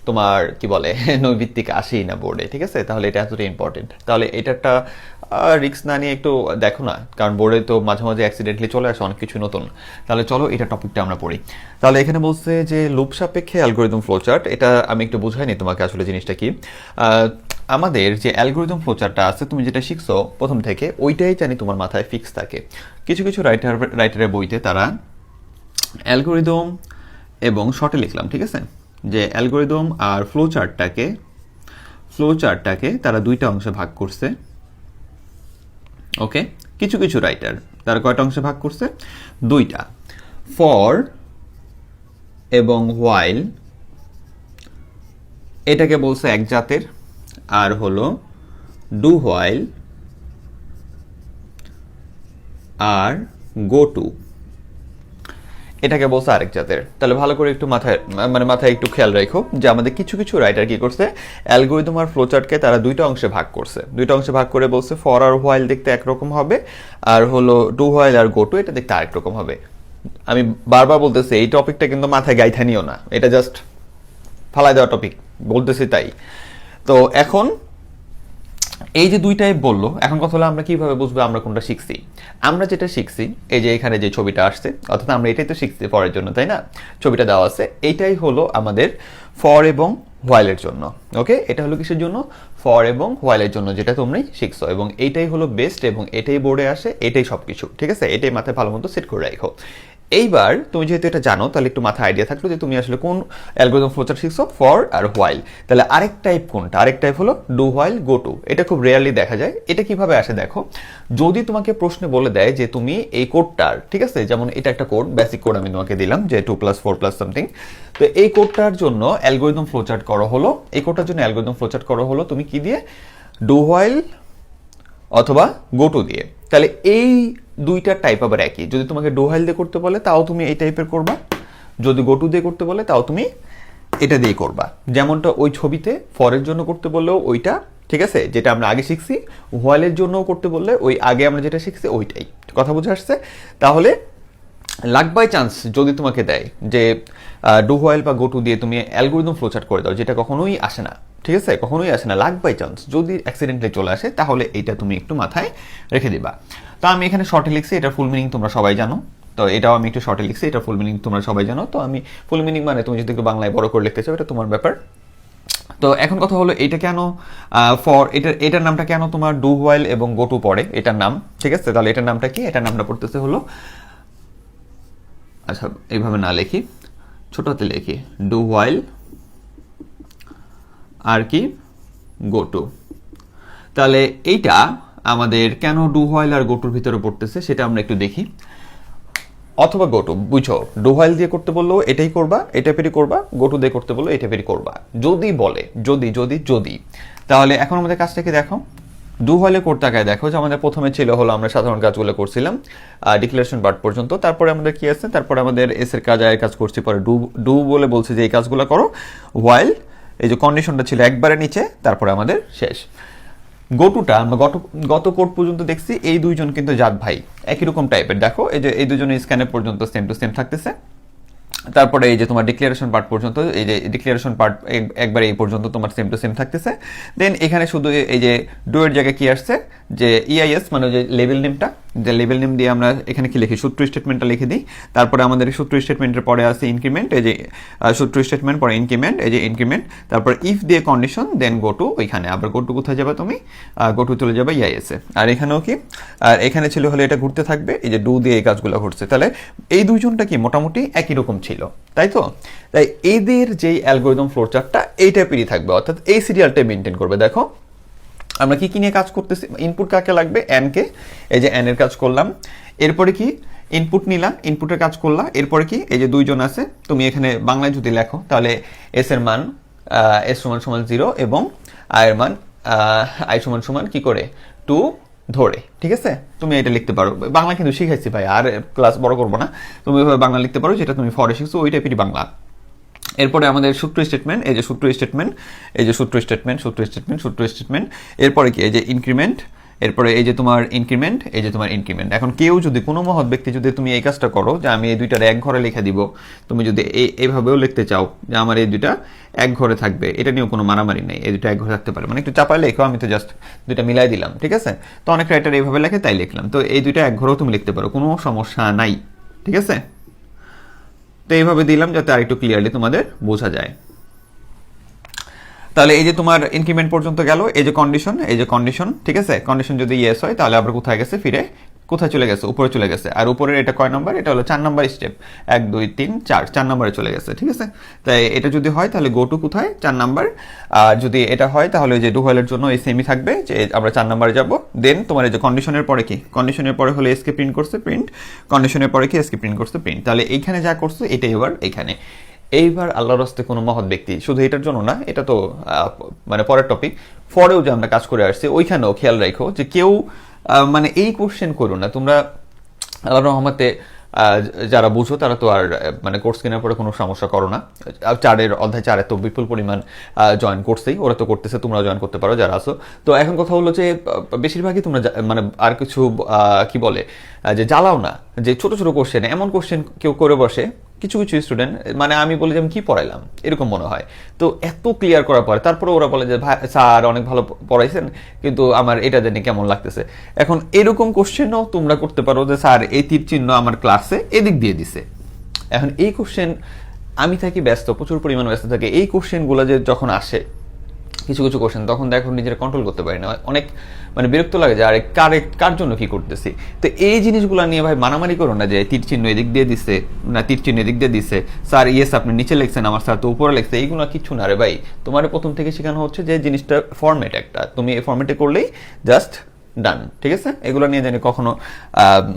তোমার কি বলে নৈভিত্তিক আসেই না বোর্ডে। ঠিক আছে, তাহলে এটা এতটা ইম্পর্টেন্ট, তাহলে এটা একটা রিস্ক না নিয়ে একটু দেখো না, কারণ বোর্ডে তো মাঝে মাঝে অ্যাক্সিডেন্টলি চলে আসে অনেক কিছু নতুন। তাহলে চলো এটা টপিকটা আমরা পড়ি। তাহলে এখানে বলছে যে লুপ সাপেক্ষে অ্যালগোরিদম ফ্লোচার্ট, এটা আমি একটু বুঝাইনি তোমাকে আসলে জিনিসটা কি। আমাদের যে অ্যালগোরিদম ফ্লোচার্টটা আছে তুমি যেটা শিখছো প্রথম থেকে, ওইটাই জানি তোমার মাথায় ফিক্স থাকে। কিছু কিছু রাইটারের বইতে তারা অ্যালগোরিদম এবং শর্টে লিখলাম, ঠিক আছে, যে অ্যালগোরিদম আর ফ্লোচার্টটাকে তারা দুইটা অংশে ভাগ করছে। ওকে, কিছু কিছু রাইটার তারা কয়টা অংশে ভাগ করছে? দুইটা, ফর এবং হোয়াইল, এটাকে বলছে এক জাতের, আর হলো ডু হোয়াইল আর গো টু, এটাকে বলছে আরেক জাতের। তাহলে ভালো করে একটু মাথায় একটু খেয়াল রাখো যে আমাদের কিছু কিছু রাইটার কি করছে, অ্যালগোরিদম আর ফ্লোচার্টকে তারা দুইটা অংশে ভাগ করছে, দুইটা অংশে ভাগ করে বলছে ফর আর হোয়াইল দেখতে একরকম হবে, আর হলো ডু হোয়াইল আর গো টু এটা দেখতে আরেক রকম হবে। আমি বারবার বলতেছি এই টপিকটা কিন্তু মাথায় গাইথা নিও না, এটা জাস্ট ফালাই দেওয়া টপিক, বলতেছি তাই। তো এখন এই যে দুইটাই বললো, এখন কথা হলো আমরা কিভাবে বুঝবো আমরা কোনটা শিখছি। আমরা যেটা শিখছি এই যে এখানে যে ছবিটা আসছে, অর্থাৎ আমরা এটাই তো শিখছি ফরের জন্য, তাই না? ছবিটা দেওয়া আছে, এইটাই হলো আমাদের ফর এবং হোয়াইলের জন্য। ওকে, এটা হলো কিসের জন্য? ফর এবং হোয়াইলের জন্য, যেটা তোমরাই শিখছো, এবং এইটাই হলো বেস্ট, এবং এটাই বোর্ডে আসে, এটাই সবকিছু। ঠিক আছে, এটাই মাথায় ভালো মতো সেট করে রাখো। এইবার তুমি যেহেতু এটা জানো, তাহলে একটু মাথায় আইডিয়া থাকলো যে তুমি আসলে কোন অ্যালগোরিদম ফ্লোচার্ট শিখছো, ফর আর হোয়াইল। তাহলে আরেক টাইপ কোনটা? আরেক টাইপ হলো ডু হোয়াইল গো টু। এটা খুব রেয়ারলি দেখা যায়। এটা কিভাবে আসে দেখো, যদি তোমাকে প্রশ্নে বলে দেয় যে তুমি এই কোডটার, ঠিক আছে, যেমন এটা একটা কোড, বেসিক কোড আমি তোমাকে দিলাম যে 2 + 4 + সামথিং, তো এই কোডটার জন্য অ্যালগোরিদম ফ্লোচার্ট করো হলো, এই কোডটার জন্য অ্যালগোরিদম ফ্লোচার্ট করো হলো তুমি কি দিয়ে? ডু হোয়াইল অথবা গো টু দিয়ে। তাহলে এই দুইটা টাইপ আবার একই, যদি তোমাকে ডু হোয়াইল দিয়ে করতে বলে তাও তুমি এই টাইপের করবা, যদি গো টু দিয়ে করতে বলে তাও তুমি এটা দিয়ে করবা। যেমনটা ওই ছবিতে ফরের জন্য করতে বললেও ওইটা, ঠিক আছে, যেটা আমরা আগে শিখছি, হোয়াইলের জন্যও করতে বললে ওই আগে আমরা যেটা শিখছি ওইটাই। কথা বুঝে আসছে? তাহলে লাক বাই চান্স যদি তোমাকে দেয় যে ডু হোয়াইল বা গো টু দিয়ে তুমি অ্যালগোরিদম ফ্লোচার্ট করে দাও, যেটা কখনোই আসে না, ঠিক আছে, কখনোই আসে না, লাক বাই চান্স যদি অ্যাক্সিডেন্টলি চলে আসে, তাহলে এইটা তুমি একটু মাথায় রেখে দিবা। তো আমি এখানে শর্টে লিখছি, এটার ফুল মিনিং তোমরা সবাই জানো, তো এটাও আমি একটু শর্টে লিখছি, এটার ফুল মিনিং তোমরা সবাই জানো। তো আমি ফুল মিনিং মানে তুমি যদি একটু বাংলায় বড় করে লিখতে চাও এটা তোমার ব্যাপার। তো এখন কথা হলো এইটা কেন ফর, এটার নামটা কেন তোমার ডু হোয়াইল এবং গো টু পড়ে, এটার নাম, ঠিক আছে, তাহলে এটার নামটা কি? এটার নামটা পড়তেছে হলো, আচ্ছা এইভাবে না লিখি, ছোট হাতে লিখি ডু হোয়াইল আর কি গো টু। তাহলে এইটা আমাদের কেন ডু হোয়াইল আর গো টুর ভিতরে পড়তেছে সেটা আমরা একটু দেখি। অথবা গো টু, বুঝো ডু হোয়াইল দিয়ে করতে বললো এটাই করবা, এই টাইপেরই করবা, গো টু দিয়ে করতে বললো এই টাইপেরই করবা। যদি বলে যদি যদি যদি, তাহলে এখন আমাদের কাজটাকে দেখো। ডু হোয়াইলে করতে আগে দেখো যে আমাদের প্রথমে ছিল হলো আমরা সাধারণ কাজগুলো করছিলাম ডিক্লারেশন পার্ট পর্যন্ত, তারপরে আমাদের কি আছে, তারপরে আমাদের এস এর কাজ আয়ের কাজ করছি, পরে ডু ডু বলে বলছে যে এই কাজগুলো করো, হোয়াইল এই যে কন্ডিশনটা ছিল একবারে নিচে, তারপরে আমাদের শেষ। গো টুটা আমরা গত কোড পর্যন্ত দেখছি এই দুইজন কিন্তু জাত ভাই একই রকম টাইপের। দেখো এই যে এই দুজনের স্ক্যানের পর্যন্ত সেম টু সেম থাকতেছে। তারপরে এই যে তোমার ডিক্লারেশন পার্ট পর্যন্ত, এই যে ডিক্লারেশন পার্ট একবার এই পর্যন্ত তোমার সেম টু সেম থাকতেছে। দেন এখানে শুধু এই যে ডু এর জায়গায় কি আসছে, যে ইআইএস মানে যে লেভেল নেমটা, যে লেভেল নেম দিয়ে আমরা এখানে কি লিখি, সূত্র স্টেটমেন্টটা লিখে দিই। তারপরে আমাদের সূত্র স্টেটমেন্টের পরে আছে ইনক্রিমেন্ট, এই যে সূত্র স্টেটমেন্ট, পরে ইনক্রিমেন্ট, এই যে ইনক্রিমেন্ট, তারপর ইফ দিয়ে কন্ডিশন, দেন গো টু। ওইখানে আবার গো টু কোথায় যাবে তুমি, গো টু চলে যাবে ইআইএস এ। আর এখানেও কি, আর এখানে ছিল হলে এটা ঘুরতে থাকবে, এই যে ডু দিয়ে এই কাজগুলো ঘুরছে। তাহলে এই দুইজনটা কি মোটামুটি একই রকম ছিল, তাই তো? তাই এদের যেই অ্যালগোরিদম ফ্লো চার্টটা এই টাইপেরই থাকবে, অর্থাৎ এই সিরিয়ালটাই মেনটেন করবে। দেখো আমরা কি কি নিয়ে কাজ করতেছি, ইনপুট কাকে লাগবে, এন কে, এই যে এন এর কাজ করলাম। এরপরে কি ইনপুট নিলাম, ইনপুটের কাজ করলাম। এরপরে কি এই যে দুইজন আছে, তুমি এখানে বাংলায় যদি লেখো তাহলে এস এর মান এস সমান সমান 0 এবং আই এর মান আই সমান সমান কি করে 2 ধরে, ঠিক আছে? তুমি এটা লিখতে পারো, বাংলা কিন্তু শিখাইছি ভাই, আর ক্লাস বড় করবো না, তুমি ওইভাবে বাংলা লিখতে পারো যেটা তুমি ফরে শিখছো ওই টাইপেরই বাংলা। এরপরে আমাদের সূত্র স্টেটমেন্ট, এই যে সূত্র স্টেটমেন্ট, এই যে সূত্র স্টেটমেন্ট, সূত্র স্টেটমেন্ট, সূত্র স্টেটমেন্ট। এরপরে কি এই যে ইনক্রিমেন্ট, এরপরে এই যে তোমার ইনক্রিমেন্ট, এই যে তোমার ইনক্রিমেন্ট। এখন কেউ যদি কোনো মহৎ ব্যক্তি যদি তুমি এই কাজটা করো যে আমি এই দুইটার এক ঘরে লিখে দিব, তুমি যদি এইভাবেও লিখতে চাও যে আমার এই দুইটা এক ঘরে থাকবে, এটা নিয়েও কোনো মারামারি নেই, এই দুটো এক ঘরে থাকতে পারে, মানে একটু চাপায় লেখো, আমি তো জাস্ট দুইটা মিলাই দিলাম, ঠিক আছে? তো অনেক রাইটার এইভাবে লেখে, তাই লিখলাম। তো এই দুইটা এক ঘরেও তুমি লিখতে পারো, কোনো সমস্যা নাই, ঠিক আছে? তো এইভাবে দিলাম যাতে আরেকটু ক্লিয়ারলি তোমাদের বোঝা যায়। তাহলে এই যে তোমার ইনক্রিমেন্ট পর্যন্ত গেল, এই যে কন্ডিশন, এই যে কন্ডিশন, ঠিক আছে? কন্ডিশন যদি ইয়েস হয় তাহলে আবার কোথায় গেছে, ফিরে কোথায় চলে গেছে, উপরে চলে গেছে। আর উপরের এটা কয় নাম্বার, এটা হলো 4 নাম্বার স্টেপ, 1 2 3 4, 4 নাম্বারে চলে গেছে, ঠিক আছে? তাই এটা যদি হয় তাহলে গো টু কোথায়, 4 নাম্বার। আর যদি এটা হয় তাহলে যে ডু হোয়াইলের জন্য এই সেমই থাকবে, যে আমরা 4 নাম্বারে যাব। দেন তোমার এই যে কন্ডিশনের পরে কি, কন্ডিশনের পরে হলো এসকে প্রিন্ট করছে, প্রিন্ট, কন্ডিশনের পরে কি এসকে প্রিন্ট করছে, প্রিন্ট। তাহলে এইখানে যা করছে এটাই এবার এইখানে। এইবার আল্লাহর রাস্তে কোনো মহৎ ব্যক্তি, শুধু এটার জন্য না, এটা তো মানে পরের টপিক, পরেও যে আমরা কাজ করে আসছি ওইখানেও খেয়াল রাখো যে কেউ মানে এই কোশ্চেন করো না তোমরা। আল্লাহর রহমতে যারা বুঝো তারা তো আর মানে কোর্স কেনার পরে কোনো সমস্যা করো না। অধ্যায় 4 তো বিপুল পরিমাণ জয়েন করছেই, ওরা তো করতেছে, তোমরা জয়েন করতে পারো যারা আসো। তো এখন কথা হলো যে বেশিরভাগই তোমরা মানে আর কিছু কি বলে যে জ্বালাও না, যে ছোট ছোট কোশ্চেন, এমন কোশ্চেন কেউ করে বসে কিছু কিছু স্টুডেন্ট, মানে আমি বলি যে আমি কি পড়াইলাম এরকম মনে হয়। তো এত ক্লিয়ার করার পরে তারপরে ওরা বলে যে ভাই স্যার অনেক ভালো পড়াইছেন কিন্তু আমার এটা জানি কেমন লাগতেছে। এখন এরকম কোশ্চেনও তোমরা করতে পারো যে স্যার এই তীর চিহ্ন আমার ক্লাসে এদিক দিয়ে দিছে। এখন এই কোশ্চেন আমি থাকি ব্যস্ত, প্রচুর পরিমাণ ব্যস্ত থাকে, এই কোশ্চেনগুলো যে যখন আসে কিছু কিছু কোশ্চেন, তখন দেখো নিজেরা কন্ট্রোল করতে পারি না, অনেক মানে বিরক্ত লাগে যে আরে কার জন্য কি করতেছি। তো এই জিনিসগুলো নিয়ে ভাই মারামারি করো না যে তীর চিহ্ন এদিক দিয়ে দিছে না তীর চিহ্ন এদিক দিয়ে দিছে, স্যার ইয়েস আপনি নিচে লিখছেন, আমার স্যার তো উপরে লিখছে, এইগুলো কিচ্ছু না রে ভাই। তোমার প্রথম থেকে শেখানো হচ্ছে যে জিনিসটা ফরম্যাট একটা, তুমি এই ফরম্যাটে করলেই জাস্ট ডান, ঠিক আছে? এগুলো নিয়ে জানি কখনো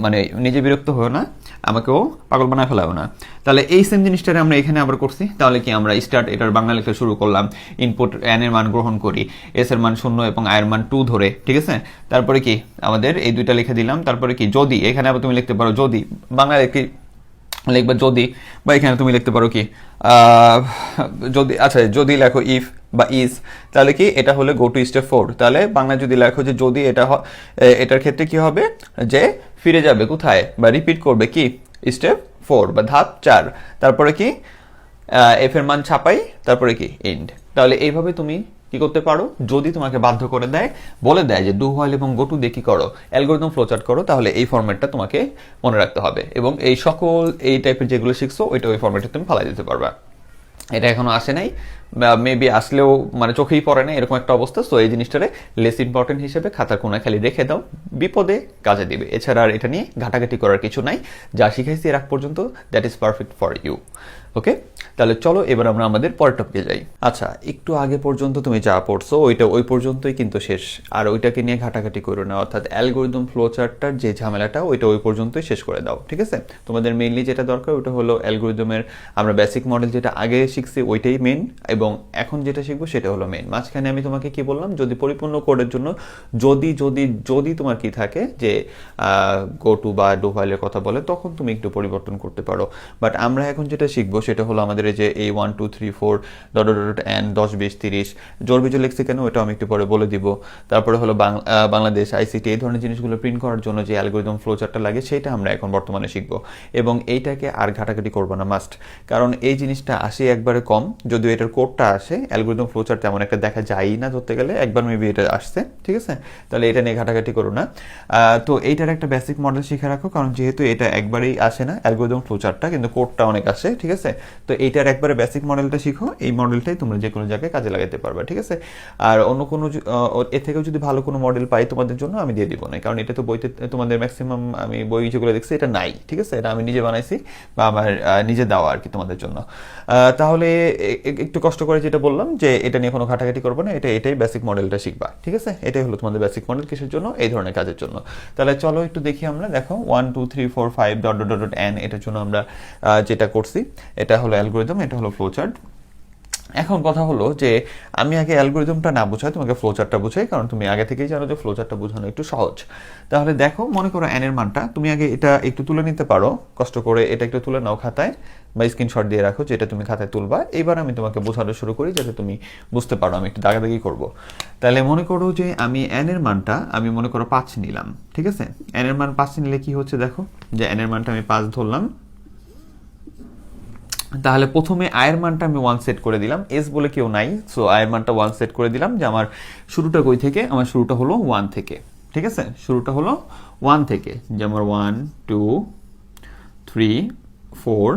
মানে নিজে বিরক্ত হও না, আমাকেও পাগল বানায় ফেলাও না। তাহলে এই সেম জিনিসটারে আমরা এখানে আবার করছি। তাহলে কি আমরা স্টার্ট এটার বাংলা লেখা শুরু করলাম, ইনপুট এন এর মান গ্রহণ করি, এস এর মান 0 এবং আই এর মান 2 ধরে, ঠিক আছে? তারপরে কি আমাদের এই দুইটা লিখে দিলাম। তারপরে কি যদি, এখানে আবার তুমি লিখতে পারো যদি, বাংলায় কি লিখবা যদি, বা এখানে তুমি লিখতে পারো কি যদি, আচ্ছা যদি লেখো ইফ বা ইজ, তাহলে কি এটা হলে গো টু স্টেপ 4। তাহলে বাংলায় যদি লেখো যে যদি, এটা এটার ক্ষেত্রে কি হবে যে ফিরে যাবে কোথায় বা রিপিট করবে কি স্টেপ 4 বা ধাপ 4। তারপরে কি এফ এর মান ছাপাই, তারপরে কি এন্ড। তাহলে এইভাবে তুমি কি করতে পারো, যদি তোমাকে বাধ্য করে দেয়, বলে দেয় যে ডু হোয়াইল এবং গো টু দিয়ে কি করো, অ্যালগরিদম ফ্লোচার্ট করো, তাহলে এই ফরম্যাটটা তোমাকে মনে রাখতে হবে এবং এই সকল এই টাইপের যেগুলো শিখছো ওইটা ওই ফরম্যাটে তুমি ফালাই দিতে পারবা। এটা এখনো আসে নাই, মেবি আসলেও মানে চোখেই পড়ে না এরকম একটা অবস্থা। সো এই জিনিসটারে লেস ইম্পর্টেন্ট হিসেবে খাতার কোনায় খালি রেখে দাও, বিপদে কাজে দিবে। এছাড়া আর এটা নিয়ে ঘাটাঘাটি করার কিছু নাই, যা শিখাইছি এর আগ পর্যন্ত that is perfect for you. Okay, তাহলে চলো এবার আমরা আমাদের পরের টপিকে যাই। আচ্ছা, একটু আগে পর্যন্ত তুমি যা পড়ছো ওইটা ওই পর্যন্তই কিন্তু শেষ, আর ওইটাকে নিয়ে ঘাটাঘাটি করো না, অর্থাৎ অ্যালগরিদম ফ্লো চার্টটার যে ঝামেলাটা ওইটা ওই পর্যন্তই শেষ করে দাও, ঠিক আছে? তোমাদের মেইনলি যেটা দরকার ওটা হলো অ্যালগরিদমের আমরা বেসিক মডেল যেটা আগে শিখছি ওইটাই মেইন, এবং এখন যেটা শিখবো সেটা হলো মেইন। মাঝখানে আমি তোমাকে কি বললাম, যদি পরিপূর্ণ কোডের জন্য যদি যদি যদি তোমার কি থাকে যে গো টু বা ডু ফাইলের কথা বলে, তখন তুমি একটু পরিবর্তন করতে পারো। বাট আমরা এখন যেটা শিখবো সেটা হলো আমাদের এই যে এই 1 2 3 4 ডট ডট ডট এন 10 20 30 জোর বিজোর লিখছি কেন ওটা আমি একটু পরে বলে দিব। তারপরে হলো বাংলাদেশ আইসিটি এই ধরনের জিনিসগুলো প্রিন্ট করার জন্য যে অ্যালগরিদম ফ্লোচার্টটা লাগে সেটা আমরা এখন বর্তমানে শিখবো, এবং এইটাকে আর ঘাটাঘাটি করবো না মাস্ট, কারণ এই জিনিসটা আসে একবারে কম, যদিও এটার কোডটা আসে অ্যালগরিদম ফ্লোচার্ট তেমন একটা দেখা যায়ই না ধরতে গেলে, একবার মেবি এটা আসছে, ঠিক আছে? তাহলে এটা নিয়ে ঘাটাঘাটি করো না। তো এইটার একটা বেসিক মডেল শিখে রাখো, কারণ যেহেতু এটা একবারেই আসে না অ্যালগরিদম ফ্লোচার্টটা, কিন্তু কোডটা অনেক আসে, ঠিক আছে? তো এইটার একবারে বেসিক মডেলটা শিখো, এই মডেলটাই তোমরা যে কোনো জায়গায় কাজে লাগাতে পারবে, ঠিক আছে? আর অন্য কোনো এর থেকেও যদি ভালো কোনো মডেল পাই তোমাদের জন্য আমি দিয়ে দিব না, কারণ এটা তো বইতে তোমাদের ম্যাক্সিমাম আমি বই যেগুলো দেখছি এটা নাই, ঠিক আছে? এটা আমি নিজে বানাইছি বা আমার নিজে দেওয়া আর কি তোমাদের জন্য। তাহলে একটু কষ্ট করে যেটা বললাম যে এটা নিয়ে কোনো ঘাটাঘাটি করবো না, এটাই বেসিক মডেলটা শিখবা, ঠিক আছে? এটাই হলো তোমাদের বেসিক মডেল কিসের জন্য, এই ধরনের কাজের জন্য। তাহলে চলো একটু দেখি আমরা, দেখো 1 2 3 4 5 ডট ডট ডট এন এটার জন্য আমরা যেটা করছি এটা হলো অ্যালগরিদম, এটা হলো ফ্লোচার্ট। এখন কথা হলো যে আমি আগে অ্যালগরিদমটা না বোঝাই, তোমাকে ফ্লোচার্টটা বোঝাই, কারণ তুমি আগে থেকেই জানো যে ফ্লোচার্টটা বোঝানো একটু সহজ। তাহলে দেখো, মনে করো এন এর মানটা তুমি আগে এটা একটু তুলে নিতে পারো, কষ্ট করে এটা একটু তুলে নাও খাতায় বা স্ক্রিনশট দিয়ে রাখো যেটা তুমি খাতায় তুলবা। এবার আমি তোমাকে বোঝানো শুরু করি যাতে তুমি বুঝতে পারো, আমি একটু দাগাদাগি করবো। তাহলে মনে করো যে আমি এন এর মানটা আমি মনে করো 5 নিলাম, ঠিক আছে? এন এর মান 5 নিলে কি হচ্ছে দেখো, যে এন এর মানটা আমি 5 ধরলাম, তাহলে প্রথমে আয়ের মানটা আমি 1 সেট করে দিলাম, এস বলে কেউ নাই, সো আয়ের মানটা 1 সেট করে দিলাম, যে আমার শুরুটা কই থেকে, আমার শুরুটা হলো 1 থেকে, ঠিক আছে? শুরুটা হলো 1 থেকে, যে আমার 1 2 3 4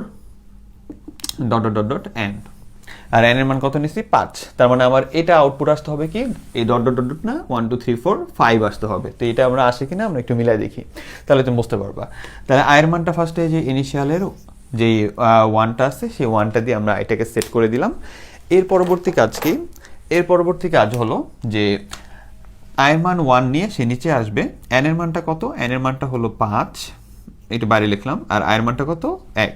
dot dot dot dot N, আর এন এর মান কত নিচ্ছি 5, তার মানে আমার এটা আউটপুট আসতে হবে কি, এই ডট ডট ডট না 1 2 3 4 5 আসতে হবে। তো এটা আমরা আসে কিনা আমরা একটু মিলাই দেখি, তাহলে তুমি বুঝতে পারবা। তাহলে আয়ের মানটা ফার্স্টে যে ইনিশিয়ালের যে ওয়ানটা আছে সেই ওয়ানটা দিয়ে আমরা এটাকে সেট করে দিলাম। এর পরবর্তী কাজ কি, এর পরবর্তী কাজ হলো যে আয়ের মান 1 নিয়ে সে নিচে আসবে, এন এর মানটা কত, এন এর মানটা হলো 5, এটা বাইরে লিখলাম, আর আয়ের মানটা কত 1।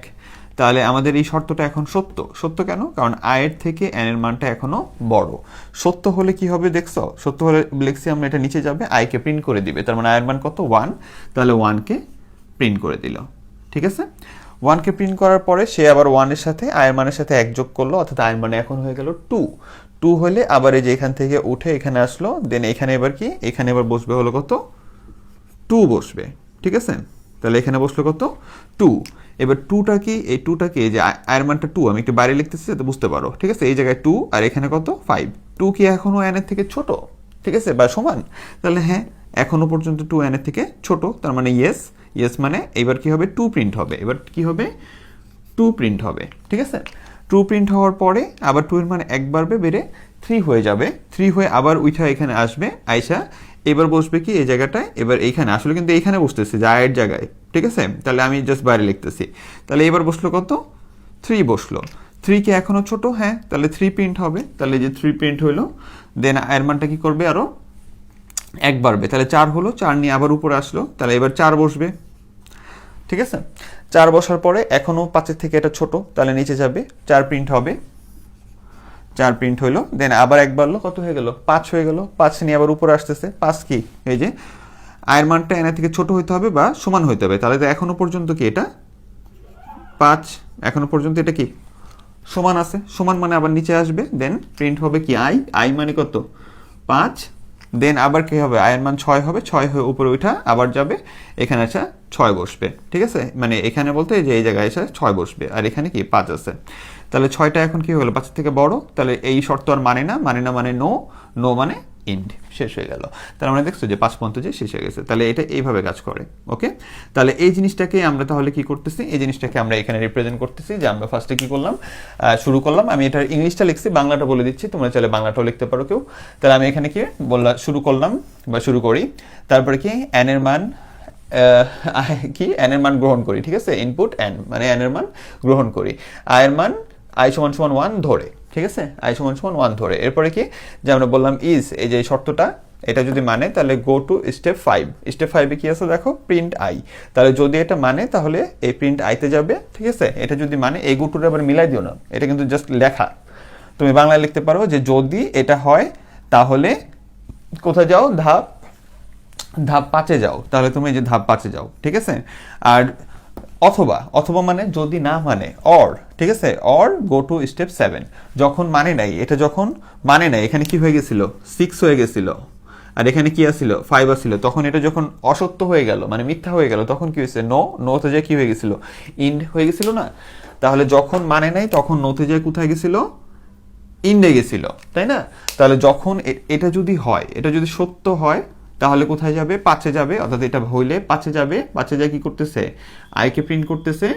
তাহলে আমাদের এই শর্তটা এখন সত্য। সত্য কেন? কারণ আয়ের থেকে এন এর মানটা এখনো বড়। সত্য হলে কি হবে দেখছো, সত্য হলে লিখছি আমরা এটা নিচে যাবে, আইকে প্রিন্ট করে দিবে, তার মানে আয়ের মান কত 1, তাহলে 1কে প্রিন্ট করে দিল, ঠিক আছে? 1কে প্রিন্ট করার পরে সে আবার 1 এর সাথে আয়ের মানের সাথে 1 যোগ করলো, অর্থাৎ আয়ের মানে এখন হয়ে গেল 2। 2 হলে আবার এই যে এখান থেকে উঠে এখানে আসলো, দেন এখানে এবার কি, এখানে এবার বসবে হলো কত 2 বসবে, ঠিক আছে? তাহলে এখানে বসলো কত 2। এবার 2টা কি, এই 2টা কি, যে আয়ের মানটা 2 আমি একটু বাইরে লিখতেছি যাতে বুঝতে পারো, ঠিক আছে? এই জায়গায় 2 আর এখানে কত 5। 2 কি এখনো এন এর থেকে ছোট, ঠিক আছে, বা সমান? তাহলে হ্যাঁ, এখনো পর্যন্ত 2 এন এর থেকে ছোট, তার মানে ইয়েস। ইয়েস মানে এবার কি হবে 2 প্রিন্ট হবে, এবার কি হবে 2 প্রিন্ট হবে, ঠিক আছে? 2 প্রিন্ট হওয়ার পরে আবার 2 এর মান 1 বাড়বে, বেড়ে 3 হয়ে যাবে, 3 হয়ে আবার উঠা এখানে আসবে, আইসা এবার বসবে কি এই জায়গাটায়, এবার এইখানে আসলে কিন্তু এইখানে বসতেছে যে আয়ের জায়গায়, ঠিক আছে? তাহলে আমি জাস্ট বাইরে লিখতেছি, তাহলে এবার বসলো কত 3 বসলো। 3 কি এখনো ছোট? হ্যাঁ, তাহলে 3 প্রিন্ট হবে, তাহলে যে 3 প্রিন্ট হইলো, দেন আয়ের মানটা কি করবে আরো 1 বাড়বে, তাহলে 4 হলো, 4 নিয়ে আবার উপরে আসলো, তাহলে এবার 4 বসবে, ঠিক আছে? 4 বসার পরে এখনো 5-এর থেকে এটা ছোট, তাহলে নিচে যাবে, 4 প্রিন্ট হবে, 4 প্রিন্ট হইলো, দেন আবার 1 বাড়লো, কত হয়ে গেল 5 হয়ে গেল, 5 নিয়ে আবার উপরে আসতেছে, 5 কি, এই যে আয়ের মানটা এর থেকে ছোট হইতে হবে বা সমান হইতে হবে, তাহলে তো এখনো পর্যন্ত কি এটা 5, এখনো পর্যন্ত এটা কি সমান আছে, সমান মানে আবার নিচে আসবে, দেন প্রিন্ট হবে কি আই মানে কত 5, দেন আবার কি হবে আয়ের মান 6 হবে, 6 হয়ে উপরে ওঠা আবার যাবে, এখানে আসা 6 বসবে, ঠিক আছে? মানে এখানে বলতে যে এই জায়গায় এসে 6 বসবে, আর এখানে কি 5 আছে, তাহলে 6টা এখন কি হলো 5 থেকে বড়, তাহলে এই শর্ত আর মানে না মানে নো, নো মানে ইন্ড, শেষ হয়ে গেল। তার মানে দেখছো যে 5 পর্যন্ত যে শেষ হয়ে গেছে, তাহলে এটা এইভাবে কাজ করে। ওকে, তাহলে এই জিনিসটাকে আমরা তাহলে কি করতেছি, এই জিনিসটাকে আমরা এখানে রিপ্রেজেন্ট করতেছি, যে আমরা ফার্স্টে কি করলাম, শুরু করলাম, আমি এটার ইংলিশটা লিখছি, বাংলাটা বলে দিচ্ছি, তোমরা চাইলে বাংলাটাও লিখতে পারো কেউ। তাহলে আমি এখানে কি বললাম, শুরু করলাম বা শুরু করি, তারপরে কি এন এর মান কি n এর মান গ্রহণ করি, ঠিক আছে, ইনপুট n মানে n এর মান গ্রহণ করি, i এর মান i সমান সমান 1 ধরে, ঠিক আছে, i সমান সমান 1 ধরে। এরপরে কি যে আমরা বললাম ইজ, এই যে শর্তটা এটা যদি মানে তাহলে গো টু স্টেপ 5, স্টেপ 5 এ কি আছে দেখো, প্রিন্ট i, তাহলে যদি এটা মানে তাহলে এই প্রিন্ট i তে যাবে, ঠিক আছে। এটা যদি মানে এই গো টুটা আবার মিলাই দিও না, এটা কিন্তু জাস্ট লেখা, তুমি বাংলায় লিখতে পারো যে যদি এটা হয় তাহলে কোথায় যাও, ধাপ 5-এ যাও, তাহলে তুমি এই যে ধাপ 5-এ যাও, ঠিক আছে। আর অথবা অথবা মানে যদি না মানে অর, ঠিক আছে, অর গো টু স্টেপ 7, যখন মানে নাই, এটা যখন মানে নাই, এখানে কি হয়ে গেছিল 6 হয়ে গেছিল আর এখানে কি আসছিল 5 আসছিল, তখন এটা যখন অসত্য হয়ে গেল মানে মিথ্যা হয়ে গেল, তখন কি হয়েছে নোতে যায় কি হয়ে গেছিল, ইন্ড হয়ে গেছিল না। তাহলে যখন মানে নাই তখন নোতে যায় কোথায় গেছিল, ইন্ডে গেছিল, তাই না। তাহলে যখন এটা যদি হয়, এটা যদি সত্য হয় তাহলে কোথায় যাবে, 5-এ যাবে, অর্থাৎ এটা হইলে 5-এ যাবে, 5-এ যায় কি করতেছে, আইকে প্রিন্ট করতেছে,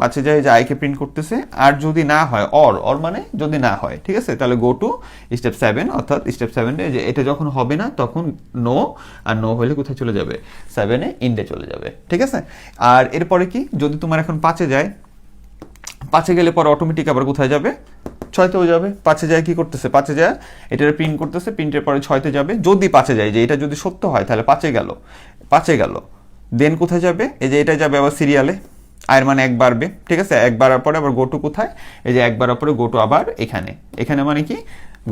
5-এ যায় যে আইকে প্রিন্ট করতেছে। আর যদি না হয় অর মানে যদি না হয়, ঠিক আছে, তাহলে গো টু স্টেপ 7, অর্থাৎ স্টেপ 7-এ যে এটা যখন হবে না তখন নো, আর নো হলে কোথায় চলে যাবে, 7-এ ইন্ডে চলে যাবে, ঠিক আছে। আর এরপরে কি যদি তোমার এখন 5-এ যায়, 5-এ গেলে পরে অটোমেটিক আবার কোথায় যাবে, 6-তেও যাবে। 5-এ যায় কি করতেছে, 5-এ যায় এটা প্রিন্ট করতেছে, প্রিন্টের পরে 6-তে যাবে, যদি 5-এ যায় যে এটা যদি সত্য হয় তাহলে 5-এ গেল, 5-এ গেল, দেন কোথায় যাবে, এই যে এটা যাবে আবার সিরিয়ালে, আয়ের মানে 1 বাড়বে, ঠিক আছে, 1 বাড়ার পরে আবার গোটু কোথায়, এই যে 1 বাড়ার পরে গোটু আবার এখানে, এখানে মানে কি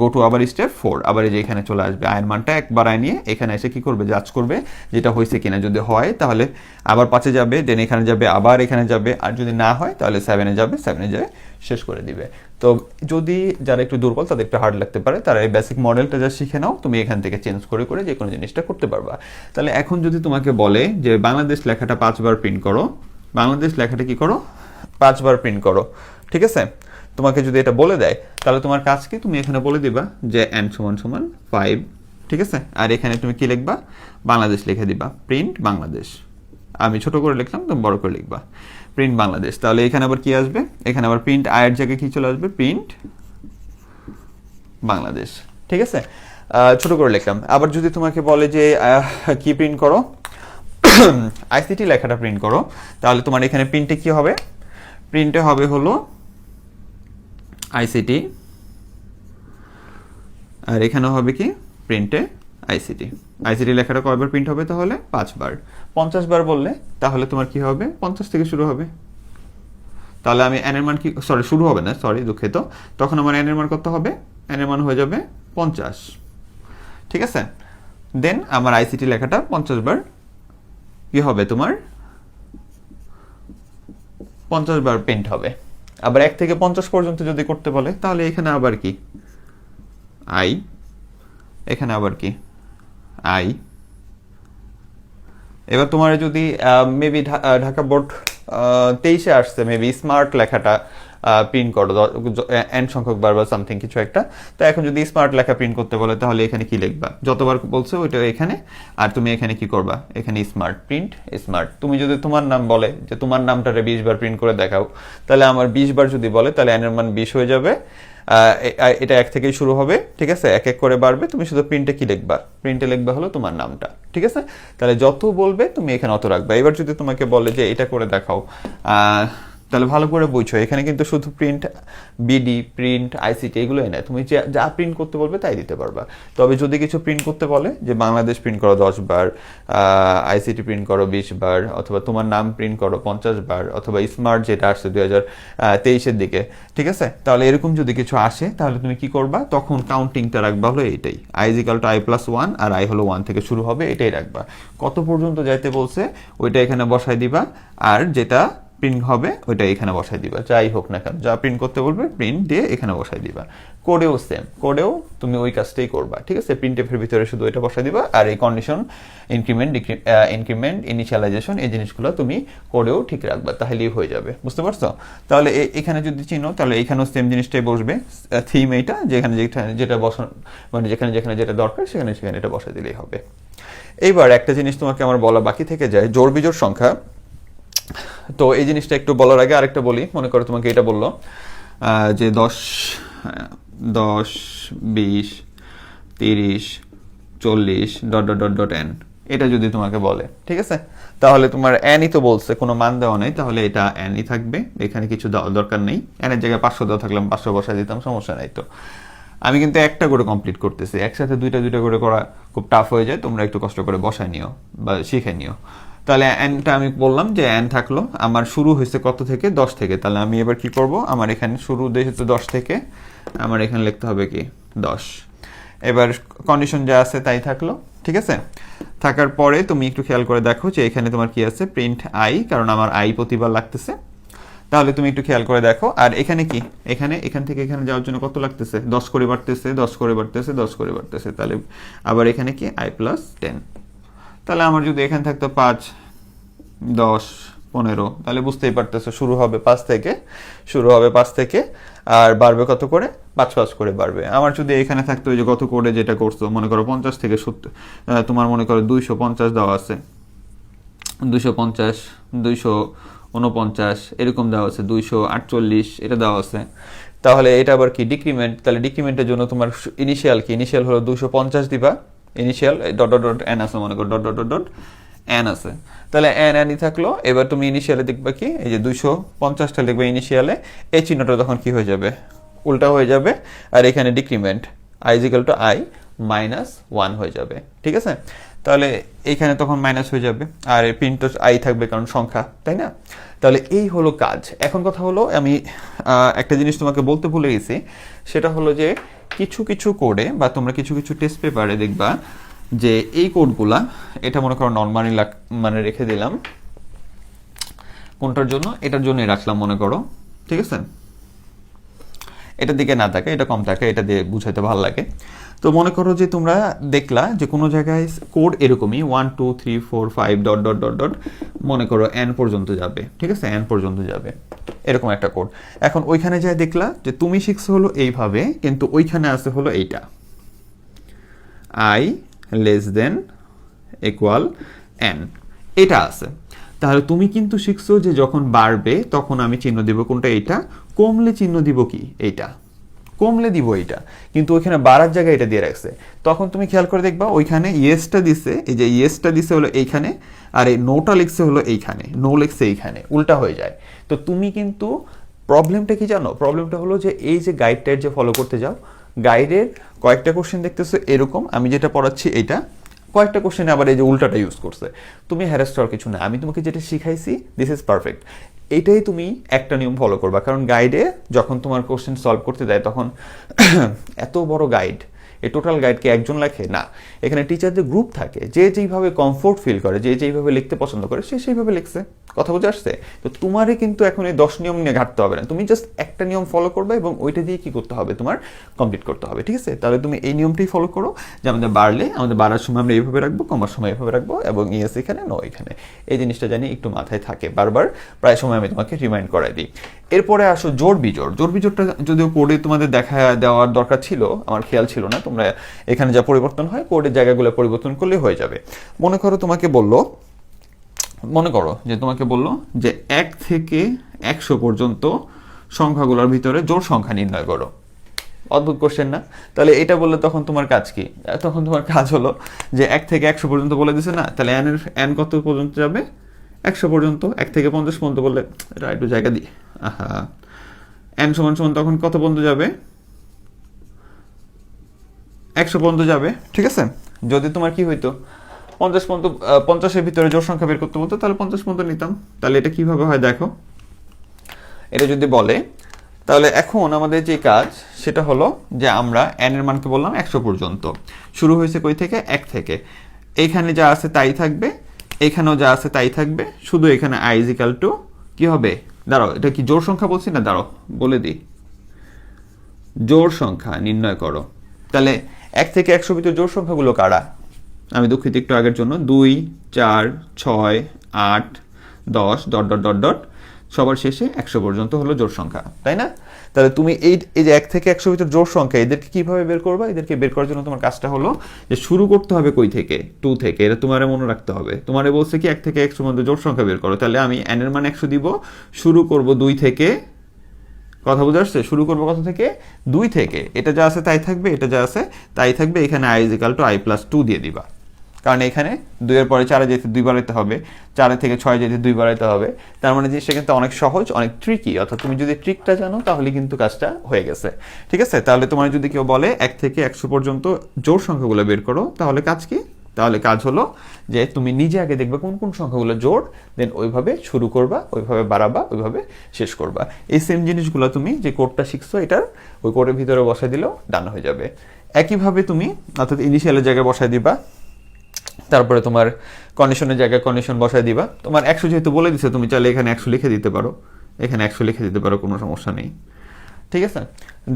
গোটু আবার স্টেপ 4, আবার এই যে এখানে চলে আসবে, আয়ের মানটা 1 বাড়ায় নিয়ে এখানে এসে কি করবে, যাচ করবে যেটা হয়েছে কিনা, যদি হয় তাহলে আবার 5-এ যাবে, দেন এখানে যাবে, আবার এখানে যাবে, আর যদি না হয় তাহলে 7-এ যাবে, 7-এ যায় শেষ করে দিবে। তো যদি যারা একটু দুর্বল তাদের একটু হার্ড লাগতে পারে, তারা এই বেসিক মডেলটা যা শিখে নাও, তুমি এখান থেকে চেঞ্জ করে করে যে কোনো জিনিসটা করতে পারবা। তাহলে এখন যদি তোমাকে বলে যে বাংলাদেশ লেখাটা 5 বার প্রিন্ট করো, বাংলাদেশ লেখাটা কি করো, 5 বার প্রিন্ট করো, ঠিক আছে, তোমাকে যদি এটা বলে দেয় তাহলে তোমার কাজ কি, তুমি এখানে বলে দিবা যে n সমান সমান 5, ঠিক আছে, আর এখানে তুমি কি লিখবা, বাংলাদেশ লিখে দিবা, প্রিন্ট বাংলাদেশ, আমি ছোট করে লিখলাম, তুমি বড় করে লিখবা, প্রিন্ট বাংলাদেশ। তাহলে এখানে আবার কি আসবে, এখানে আবার প্রিন্ট আয়ের জায়গায় কি চলে আসবে, প্রিন্ট বাংলাদেশ, ঠিক আছে, ছোট করে লিখলাম। আবার যদি তোমাকে বলে যে কি প্রিন্ট করো, আইসিটি লেখাটা প্রিন্ট করো, তাহলে তোমার এখানে প্রিন্টে কি হবে, প্রিন্টে হবে হলো আইসিটি, আর এখানে হবে কি প্রিন্টে আইসিটি। আইসিটি লেখাটা কয়বার প্রিন্ট হবে, তাহলে 5 বার। 50 বার বললে তাহলে তোমার কি হবে, 50 থেকে শুরু হবে, তাহলে আমি n এর মান কি, সরি শুরু হবে না, সরি দুঃখিত, তখন আমার n এর মান কত হবে, n এর মান হয়ে যাবে 50, ঠিক আছে। দেন আমার আইসিটি লেখাটা 50 বার কি হবে, তোমার 50 বার প্রিন্ট হবে। আবার 1 থেকে 50 পর্যন্ত যদি করতে বলে তাহলে এখানে আবার কি আই, এখানে আবার কি আই। এবার তোমার যদি মেবি ঢাকা বোর্ড 23-এ আসছে, মেবি স্মার্ট লেখাটা প্রিন্ট করো n সংখ্যক বার বা সামথিং কিছু একটা, তো এখন যদি স্মার্ট লেখা প্রিন্ট করতে বলে তাহলে এখানে কি লিখবা, যতবার বলছে ওইটা এখানে, আর তুমি এখানে কি করবা, এখানে স্মার্ট, প্রিন্ট স্মার্ট। তুমি যদি তোমার নাম বলে যে তোমার নামটারে 20 বার প্রিন্ট করে দেখাও, তাহলে আমার 20 বার যদি বলে তাহলে n এর মান 20 হয়ে যাবে, এটা 1 থেকেই শুরু হবে, ঠিক আছে, এক এক করে বাড়বে, তুমি শুধু প্রিন্টে কি লিখবা, প্রিন্টে লিখবা হলো তোমার নামটা, ঠিক আছে। তাহলে যত বলবে তুমি এখানে অত রাখবা। এবার যদি তোমাকে বলে যে এটা করে দেখাও, তাহলে ভালো করে বুঝছো, এখানে কিন্তু শুধু প্রিন্ট বিডি, প্রিন্ট আইসিটি এগুলোই না, তুমি যা প্রিন্ট করতে বলবে তাই দিতে পারবা। তবে যদি কিছু প্রিন্ট করতে বলে যে বাংলাদেশ প্রিন্ট করো 10 বার, আইসিটি প্রিন্ট করো 20 বার, অথবা তোমার নাম প্রিন্ট করো 50 বার, অথবা স্মার্ট যেটা আসছে 2023-এর দিকে, ঠিক আছে, তাহলে এরকম যদি কিছু আসে তাহলে তুমি কি করবা, তখন কাউন্টিংটা রাখবা হলো এইটাই, i = i+1, আর i হলো 1 থেকে শুরু হবে, এটাই রাখবা। কত পর্যন্ত যাইতে বলছে ওইটা এখানে বসাই দিবা, আর যেটা প্রিন্ট হবে ওইটা এখানে বসাই দিবা, যাই হোক না কেন, যা প্রিন্ট করতে বলবে প্রিন্ট দিয়ে এখানে বসাই দিবা। কোডেও সেম, কোডেও তুমি ওই কাজটাই করবা, ঠিক আছে, প্রিন্টএফের ভিতরে শুধু এটা বসাই দিবা, আর এই কন্ডিশন, ইনক্রিমেন্ট, ইনিশিয়ালাইজেশন, এই জিনিসগুলো তুমি কোডেও ঠিক রাখবা, তাহলেই হয়ে যাবে, বুঝতে পারছো। তাহলে এখানে যদি চিনো তাহলে এখানেও সেম জিনিসটাই বসবে, থিম এইটা, যেখানে যেটা বসানো মানে যেখানে যেখানে যেটা দরকার সেখানে সেখানে এটা বসাই দিলেই হবে। এইবার একটা জিনিস তোমাকে আমার বলা বাকি থেকে যায়, জোড় বিজোড় সংখ্যা। তো এই জিনিসটা একটু বলার আগে আরেকটা বলি, মনে করো তোমাকে এটা বললো যে 10, 20, 30, 40 ... n, এটা যদি তোমাকে বলে, ঠিক আছে, তাহলে তোমার এনই তো বলছে, কোনো মান দেওয়া নেই, তাহলে এটা এনই থাকবে, এখানে কিছু দেওয়ার দরকার নেই। এনের জায়গায় 500 দেওয়া থাকলাম 500 বসায় দিতাম, সমস্যা নাই। তো আমি কিন্তু একটা করে কমপ্লিট করতেছি, একসাথে দুইটা দুইটা করে করা খুব টাফ হয়ে যায়, তোমরা একটু কষ্ট করে বসায় নিও বা শিখে নিও। তাহলে এনটা আমি বললাম যে এন থাকলো, আমার শুরু হয়েছে কত থেকে, 10 থেকে। তাহলে আমি এবার কি করব, আমার এখানে শুরু যেহেতু 10 থেকে, আমার এখানে লিখতে হবে কি 10। এবার কন্ডিশন যা আছে তাই থাকলো, ঠিক আছে। থাকার পরে তুমি একটু খেয়াল করে দেখো যে এখানে তোমার কি আছে, প্রিন্ট আই, কারণ আমার আই প্রতিবার লাগতেছে। তাহলে তুমি একটু খেয়াল করে দেখো, আর এখানে কি, এখান থেকে এখানে যাওয়ার জন্য কত লাগতেছে, 10 করে বাড়তেছে, 10 করে বাড়তেছে, 10 করে বাড়তেছে। তাহলে আবার এখানে কি i + 10। তাহলে আমার যদি এখানে থাকতো 5, 10, 15, তাহলে বুঝতেই পারতেছো শুরু হবে 5 থেকে, আর বাড়বে কত করে, 5 করে বাড়বে। আমার যদি এখানে থাকতো ওই যে গত কোডে যেটা করছো, মনে করো 50 থেকে 70, তোমার মনে করো 250 দেওয়া আছে, 250, 249 এরকম দেওয়া আছে, 248 এটা দেওয়া আছে। তাহলে এটা আবার কি ডিক্রিমেন্ট, তাহলে ডিক্রিমেন্টের জন্য তোমার ইনিশিয়াল কি, ইনিশিয়াল হলো 250 দিবা, initial dot dot dot N আছে, মনে করো dot dot dot dot N আছে। তাহলে এন এনই থাকলো। এবার তুমি ইনিশিয়ালে দেখবা কি, এই যে 250টা লিখবে ইনিশিয়ালে, এই চিহ্নটা তখন কি হয়ে যাবে, উল্টা হয়ে যাবে, আর এখানে ডিক্রিমেন্ট i = i - 1 হয়ে যাবে, ঠিক আছে। তাহলে এইখানে তখন মাইনাস হয়ে যাবে, আর প্রিন্ট তো আই থাকবে কারণ সংখ্যা, তাই না। তাহলে এই হলো কাজ। এখন কথা হলো, আমি একটা জিনিস তোমাকে বলতে ভুলে গেছি, সেটা হলো যে কিছু কিছু কোডে বা তোমরা কিছু কিছু টেস্ট পেপারে দেখবা যে এই কোডগুলা, এটা মনে করো নর্মালি মানে রেখে দিলাম, কোনটার জন্য, এটার জন্যই রাখলাম মনে করো, ঠিক আছে। এটার দিকে না থাকে, এটা কম থাকে, এটা দিয়ে বুঝাইতে ভালো লাগে। তো মনে করো যে তোমরা দেখলা যে কোনো জায়গায় কোড এরকমই 1 2 3 4 5 ডট ডট ডট ডট, মনে করো n পর্যন্ত যাবে, ঠিক আছে, n পর্যন্ত যাবে, এরকম একটা কোড। এখন ওইখানে যাই দেখলা যে তুমি শিখছো হলো এইভাবে, কিন্তু ওইখানে আছে হলো এইটা, i > n, এটা আছে। তাহলে তুমি কিন্তু শিখছো যে যখন বাড়বে তখন আমি চিহ্ন দিব কোনটা, এইটা, কমলে চিহ্ন দিব কি, এইটা, কমলে দিব এইটা, কিন্তু ওইখানে বাড়ার জায়গায় এটা দিয়ে রাখছে। তখন তুমি খেয়াল করে দেখবা ওইখানে ইয়েসটা দিছে, এই যে ইয়েসটা দিছে হলো এইখানে, আর এই নোটা লিখছে হলো এইখানে, নো লিখছে এইখানে, উল্টা হয়ে যায়। তো তুমি কিন্তু প্রবলেমটা কি জানো, প্রবলেমটা হলো যে এই যে গাইডটার যে ফলো করতে যাও, গাইডের কয়েকটা কোশ্চেন দেখতেছো এরকম, আমি যেটা পড়াচ্ছি এইটা, কয়েকটা কোশ্চেনে আবার এই যে উল্টাটা ইউজ করছে। তুমি হ্যারাস হওয়ার কিছু না, আমি তোমাকে যেটা শিখাইছি দিস ইজ পারফেক্ট, এটাই তুমি একটা নিয়ম ফলো করবা। কারণ গাইডে যখন তোমার কোশ্চেন সলভ করতে দেয় তখন এত বড় গাইড, এই টোটাল গাইডকে একজন লেখে না, এখানে টিচারদের গ্রুপ থাকে, যে যেইভাবে কমফোর্ট ফিল করে, যে যেইভাবে লিখতে পছন্দ করে, সে সেইভাবে লিখছে। কথা বুঝে আসছে? তো তোমারই কিন্তু এখন এই 10 নিয়ম নিয়ে ঘাটতে হবে না, তুমি জাস্ট একটা নিয়ম ফলো করবে এবং ওইটা দিয়ে কি করতে হবে, তোমার কমপ্লিট করতে হবে, ঠিক আছে। তাহলে তুমি এই নিয়মটাই ফলো করো যে আমাদের বাড়লে, আমাদের বাড়ার সময় আমরা এইভাবে রাখবো, কমার সময় এইভাবে রাখবো, এবং ইয়েস এখানে, নো এখানে, এই জিনিসটা জানি একটু মাথায় থাকে বারবার, প্রায় সময় আমি তোমাকে রিমাইন্ড করাই দিই। এরপরে আসো জোড় বিজোড়। জোড় বিজোড়টা যদিও কোডে তোমাদের দেখা দেওয়ার দরকার ছিল, আমার খেয়াল ছিল না, তোমরা এখানে যা পরিবর্তন হয় কোডের জায়গাগুলো পরিবর্তন করলে হয়ে যাবে। মনে করো তোমাকে বললো যে 1 থেকে 100 পর্যন্ত সংখ্যাগুলোর ভিতরে জোড় সংখ্যা নির্ণয় করো। অদ্ভুত কোশ্চেন না? তাহলে এটা বললে তখন তোমার কাজ কি? তখন তোমার কাজ হলো যে 1 থেকে 100 পর্যন্ত বলে দিছে না, তাহলে n কত পর্যন্ত যাবে, 100 পর্যন্ত। 1 থেকে 50 পর্যন্ত বললে এটা একটু জায়গা দিই, n = তখন কত পর্যন্ত যাবে, 100 পর্যন্ত যাবে, ঠিক আছে। যদি তোমার কি হইতো 50 পর্যন্ত, 50-এর ভিতরে জোড় সংখ্যা বের করতে বলতো, তাহলে 50 পর্যন্ত নিতাম। তাহলে এটা কিভাবে হয় দেখো, এটা যদি বলে, তাহলে এখন আমাদের যে কাজ সেটা হলো যে আমরা n এর মানকে বললাম 100 পর্যন্ত, শুরু হয়েছে কই থেকে, 1 থেকে। এইখানে যা আছে তাই থাকবে, এখানেও যা আছে তাই থাকবে, শুধু এখানে i = কি হবে, দাঁড়াও, এটা কি জোড় সংখ্যা বলছি না, দাঁড়াও বলে দিই, জোড় সংখ্যা নির্ণয় করো। তাহলে 1 থেকে 100 ভিতরে জোড় সংখ্যাগুলো কারা, আমি দুঃখিত একটু আগের জন্য, 2 4 6 8 10 ডট ডট ডট ডট, সবার শেষে 100 পর্যন্ত হলো জোড় সংখ্যা, তাই না। তাহলে তুমি এই যে 1 থেকে 100 ভিতর জোড় সংখ্যা, এদেরকে কিভাবে বের করবা, এদেরকে বের করার জন্য তোমার কাজটা হলো যে শুরু করতে হবে কই থেকে, 2 থেকে। এটা তোমারে মনে রাখতে হবে, তোমারে বলছে কি 1 থেকে 100 মধ্যে জোড় সংখ্যা বের করো, তাহলে আমি n এর মান 100 দিব, শুরু করব 2 থেকে। কথা বুঝে আসছে? শুরু করবো কত থেকে, 2 থেকে। এটা যা আছে তাই থাকবে, এটা যা আছে তাই থাকবে, এখানে i = i + 2 দিয়ে দিবা। কারণ এখানে 2 এর পরে 4-এ যেতে 2 বাড়াইতে হবে, 4 থেকে 6 যেতে 2 বাড়াইতে হবে। তার মানে জিনিসটা কিন্তু অনেক সহজ, অনেক ট্রিকি, অর্থাৎ তুমি যদি ট্রিকটা জানো তাহলে কিন্তু কাজটা হয়ে গেছে। ঠিক আছে, তাহলে তোমার যদি কেউ বলে 1 থেকে 100 পর্যন্ত জোড় সংখ্যাগুলো বের করো, তাহলে কাজ কি? তাহলে কাজ হলো যে তুমি নিজে আগে দেখবে কোন কোন সংখ্যাগুলো জোড়, দেন ওইভাবে শুরু করবা, ওইভাবে বাড়াবা, ওইভাবে শেষ করবা। এই সেম জিনিসগুলো তুমি যে কোডটা শিখছো এটার ওই কোডের ভিতরে বসাই দিলেও ডান হয়ে যাবে। একইভাবে তুমি অর্থাৎ ইনিশিয়ালের জায়গায় বসাই দিবা, তারপরে তোমার কন্ডিশনের জায়গায় কন্ডিশন বসায় দিবা। তোমার 100 যেহেতু বলে দিছে, তুমি চাইলে এখানে 100 লিখে দিতে পারো, এখানে 100 লিখে দিতে পারো, কোনো সমস্যা নেই। ঠিক আছে,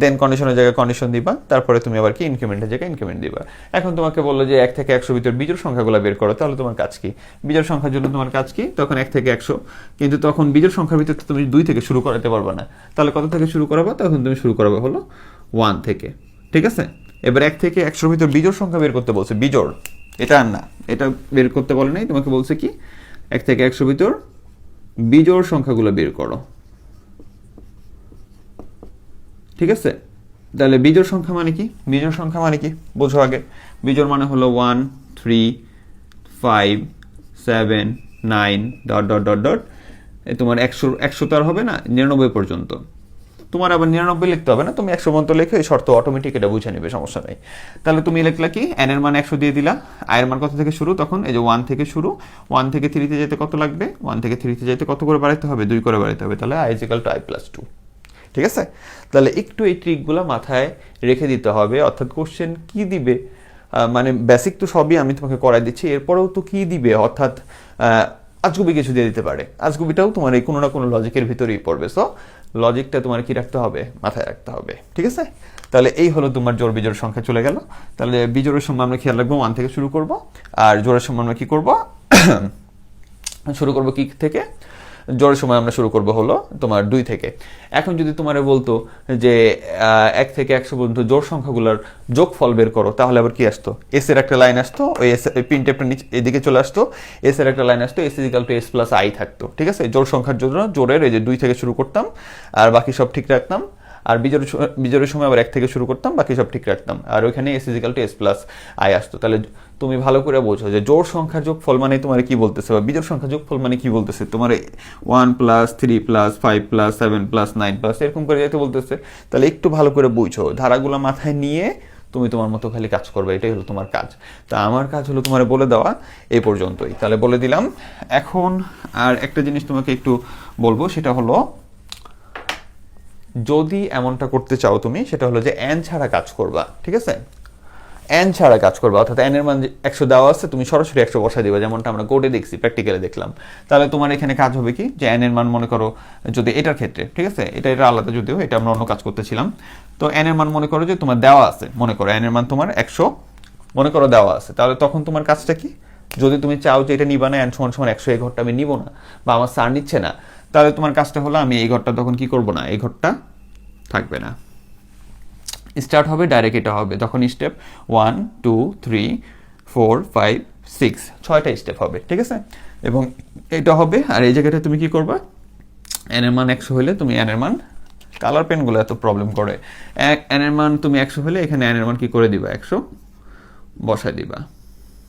দেন কন্ডিশনের জায়গায় কন্ডিশন দিবা, তারপরে তুমি আবার কি ইনক্রিমেন্টের জায়গায় ইনক্রিমেন্ট দিবা। এখন তোমাকে বললো যে 1 থেকে 100 ভিতর বিজোড় সংখ্যাগুলো বের করো, তাহলে তোমার কাজ কি? বিজোড় সংখ্যার জন্য তোমার কাজ কি? তখন 1 থেকে 100, কিন্তু তখন বিজোড় সংখ্যার ভিতর তুমি 2 থেকে শুরু করাতে পারবে না, তাহলে কত থেকে শুরু করাবা? তখন তুমি শুরু করাবে হলো 1 থেকে। ঠিক আছে, এবার 1 থেকে 100 ভিতর বিজোড় সংখ্যা বের করতে বলছে, বিজোড়, এটা আর না, এটা বের করতে বলে নাই, তোমাকে বলছে কি 1 থেকে 100 ভিতর বিজোড় সংখ্যাগুলো বের করো। ঠিক আছে, তাহলে বিজোড় সংখ্যা মানে কি? বিজোড় সংখ্যা মানে কি বোঝো আগে। বিজোড় মানে হলো 1 3 5 7 9 ডট ডট ডট ডট, তোমার 100 তো আর হবে না, 99 পর্যন্ত। তোমার আবার 99 লিখতে হবে না, তুমি 100 পর্যন্ত লিখে এই শর্ত অটোমেটিক এটা বুঝে নেবে, সমস্যা নেই। তাহলে তুমি লিখলা কি, n এর মান 100 দিয়ে দিলা, i এর মান কত থেকে শুরু? তখন এই যে 1 থেকে শুরু, 1 থেকে 3 তে যেতে কত লাগবে? 1 থেকে 3 তে যেতে কত করে বাড়াইতে হবে? 2 করে বাড়াইতে হবে, তাহলে i = i + 2। ঠিক আছে, তাহলে একটু এই ট্রিকগুলো মাথায় রেখে দিতে হবে, অর্থাৎ কোশ্চেন কি দিবে, মানে বেসিক তো সবই আমি তোমাকে করাই দিচ্ছি, এরপরেও তো কি দিবে, অর্থাৎ আজগুবি কিছু দিয়ে দিতে পারে, আজগুবিটাও তোমার এই কোনো না কোনো লজিকের ভিতরেই পড়বে। সো লজিকটা তোমার কি রাখতে হবে? মাথায় রাখতে হবে। ঠিক আছে, তাহলে এই হলো তোমার জোড় বিজোড় সংখ্যা চলে গেল। তাহলে বিজোড়ের সময় আমরা খেয়াল রাখবো 1 থেকে শুরু করব, আর জোড়ের সময় আমরা কি করব? শুরু করব কি থেকে? জোড়ের সময় আমরা শুরু করব হলো তোমার 2 থেকে। এখন যদি তোমারে বলতো যে 1 থেকে 100 পর্যন্ত জোড় সংখ্যাগুলোর যোগফল বের করো, তাহলে আবার কি আসতো? এস এর একটা লাইন আসতো, ওই এস প্রিন্টএফটা নিচে এদিকে চলে আসতো, এস এর একটা লাইন আসতো, s = s + i থাকতো। ঠিক আছে, জোড় সংখ্যার জন্য জোড়ের এই যে 2 থেকে শুরু করতাম, আর বাকি সব ঠিক রাখতাম। আর বিজোড়ের সময় আবার 1 থেকে শুরু করতাম, বাকি সব ঠিক রাখতাম, আর ওইখানে s = s + i আসতো। তাহলে তুমি ভালো করে বোঝো যে জোড় সংখ্যার যোগফল মানে তোমার কি বলতেছে, বা বিজোড় সংখ্যার যোগফল মানে কি বলতেছে, তোমার 1 + 3 + 5 + 7 + 9 + এরকম করে যেতে বলতেছে। তাহলে একটু ভালো করে বুঝো, ধারাগুলো মাথায় নিয়ে তুমি তোমার মতো খালি কাজ করবে, এটাই হলো তোমার কাজ। তা আমার কাজ হলো তোমার বলে দেওয়া, এই পর্যন্তই। তাহলে বলে দিলাম। এখন আর একটা জিনিস তোমাকে একটু বলবো, সেটা হলো যদি এমনটা করতে চাও তুমি, সেটা হলো যে n ছাড়া কাজ করবা। ঠিক আছে, n ছাড়া কাজ করবা, অর্থাৎ n এর মান 100 দেওয়া আছে, তুমি সরাসরি 100 বসাই দিবা, যেমনটা আমরা কোডে দেখছি, প্র্যাকটিক্যালি দেখলাম। তাহলে তোমার এখানে কাজ হবে কি, যে n এর মান মনে করো, যদি এটার ক্ষেত্রে, ঠিক আছে, এটা আলাদা, যদিও এটা আমরা অন্য কাজ করতেছিলাম। তো n এর মান মনে করো যে তোমার দেওয়া আছে, মনে করো n এর মান তোমার 100 মনে করো দেওয়া আছে, তাহলে তখন তোমার কাজটা কি? যদি তুমি চাও যে এটা নিবা না, n = 100, এই ঘরটা আমি নিব না, বা আমার স্যার নিচ্ছে না, তাহলে তোমার কাজটা হলো আমি এই ঘরটা তখন কি করব না, এই ঘরটা থাকবে না, স্টার্ট হবে ডাইরেক্ট এটা হবে। তখন স্টেপ 1 2 3 4 5 6, 6টা স্টেপ হবে। ঠিক আছে, এবং এটা হবে। আর এই জায়গাটা তুমি কি করবা, n এর মান 100 হলে তুমি n এর মান, কালার পেনগুলো এত প্রবলেম করে, n এর মান তুমি 100 হলে এখানে n এর মান কি করে দিবা, 100 বসাই দিবা।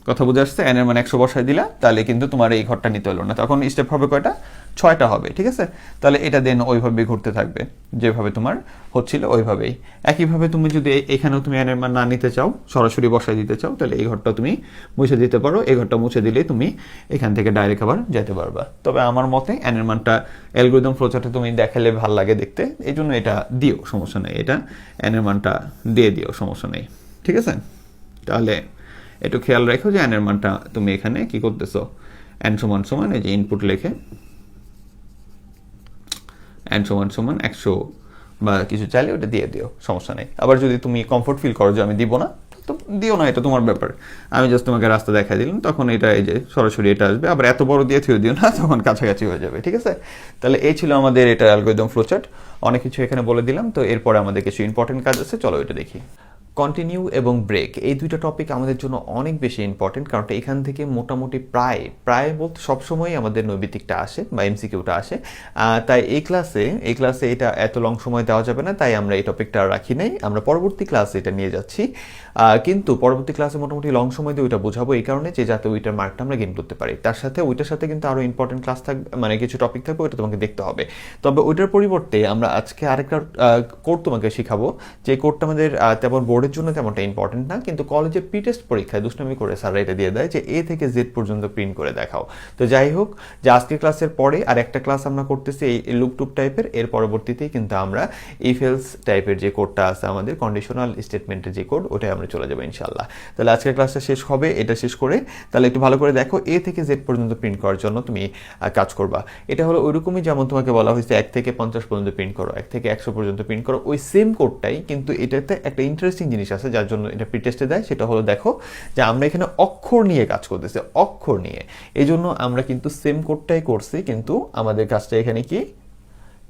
কথা বুঝে আসছে? n এর মান 100 বসাই দিলা, তাহলে কিন্তু তোমার এই ঘরটা নিতে হলো না। তখন স্টেপ হবে কয়টা? 6টা হবে। ঠিক আছে, তাহলে এটা দেন ওইভাবেই ঘুরতে থাকবে, যেভাবে তোমার হচ্ছিল ওইভাবেই। একইভাবে তুমি যদি এখানেও তুমি n এর মান না নিতে চাও, সরাসরি বসাই দিতে চাও, তাহলে এই ঘরটা তুমি মুছে দিতে পারো। এই ঘরটা মুছে দিলে তুমি এখান থেকে ডাইরেক্ট আবার যেতে পারবা। তবে আমার মতে n এর মানটা অ্যালগরিদম ফ্লোচার্টে তুমি দেখালে ভালো লাগে দেখতে, এই জন্য এটা দিও, সমস্যা নেই, এটা n এর মানটা দিয়ে দিও, সমস্যা নেই। ঠিক আছে, তাহলে একটু খেয়াল রাখো যে n এর মানটা তুমি এখানে কি করতেছো, n = এই যে ইনপুট লিখে n = 100 বা কিছু চাইলে ওটা দিয়ে দিও, সমস্যা নেই। আবার যদি তুমি কমফোর্ট ফিল করো যে আমি দিব না, তো দিও না, এটা তোমার ব্যাপার। আমি জাস্ট তোমাকে রাস্তা দেখাই দিলাম, তখন এটা এই যে সরাসরি এটা আসবে। আবার এত বড় দিয়ে থিও দিও না, তখন কাছাকাছি হয়ে যাবে। ঠিক আছে, তাহলে এই ছিল আমাদের এটা অ্যালগরিদম ফ্লোচার্ট। অনেক কিছু এখানে বলে দিলাম। তো এরপরে আমাদের কিছু ইম্পর্টেন্ট কাজ আছে, চলো এটা দেখি। কন্টিনিউ এবং ব্রেক, এই দুইটা টপিক আমাদের জন্য অনেক বেশি ইম্পর্টেন্ট, কারণ এখান থেকে মোটামুটি প্রায় বলতে সবসময়ই আমাদের নৈবিত্তিকটা আসে বা এমসিকিউটা আসে। তাই এই ক্লাসে এটা এত লং সময় দেওয়া যাবে না, তাই আমরা এই টপিকটা রাখি নাই, আমরা পরবর্তী ক্লাসে এটা নিয়ে যাচ্ছি। কিন্তু পরবর্তী ক্লাসে মোটামুটি লং সময় দিয়ে ওইটা বোঝাবো এই কারণে যে যাতে ওইটার মার্কটা আমরা গেইন করতে পারি। তার সাথে ওইটার সাথে কিন্তু আরও ইম্পর্টেন্ট ক্লাস থাকবে, মানে কিছু টপিক থাকবে, ওইটা তোমাকে দেখতে হবে। তবে ওইটার পরিবর্তে আমরা আজকে আরেকটা কোড তোমাকে শেখাবো, যে কোডটা আমাদের তেমন বোর্ডের জন্য তেমনটা ইম্পর্টেন্ট না, কিন্তু কলেজে প্রি টেস্ট পরীক্ষায় দুষ্টামি করে স্যাররা এটা দিয়ে দেয় যে এ থেকে জেড পর্যন্ত প্রিন্ট করে দেখাও। তো যাই হোক, যে আজকের ক্লাসের পরে আর একটা ক্লাস আমরা করতেছি এই লুপ টুপ টাইপের, এর পরবর্তীতেই কিন্তু আমরা ইফ এলস টাইপের যে কোডটা আছে আমাদের কন্ডিশনাল স্টেটমেন্টের যে কোড, ওটাই আমরা চলে যাবো ইনশাল্লাহ। তাহলে আজকের ক্লাসটা শেষ হবে, এটা শেষ করে তাহলে একটু ভালো করে দেখো, এ থেকে জেড পর্যন্ত প্রিন্ট করার জন্য তুমি কাজ করবা। এটা হলো ওইরকমই যেমন তোমাকে বলা হয়েছে 1 থেকে 50 পর্যন্ত প্রিন্ট করো, 1 থেকে 100 পর্যন্ত প্রিন্ট করো, ওই সেম কোডটাই, কিন্তু এটাতে একটা ইন্টারেস্টিং জিনিস আছে যার জন্য এটা প্রি টেস্টে দেয়। সেটা হলো দেখো যে আমরা এখানে অক্ষর নিয়ে কাজ করতেছি, অক্ষর নিয়ে, এই জন্য আমরা কিন্তু সেম কোডটাই করছি, কিন্তু আমাদের কাজটা এখানে কি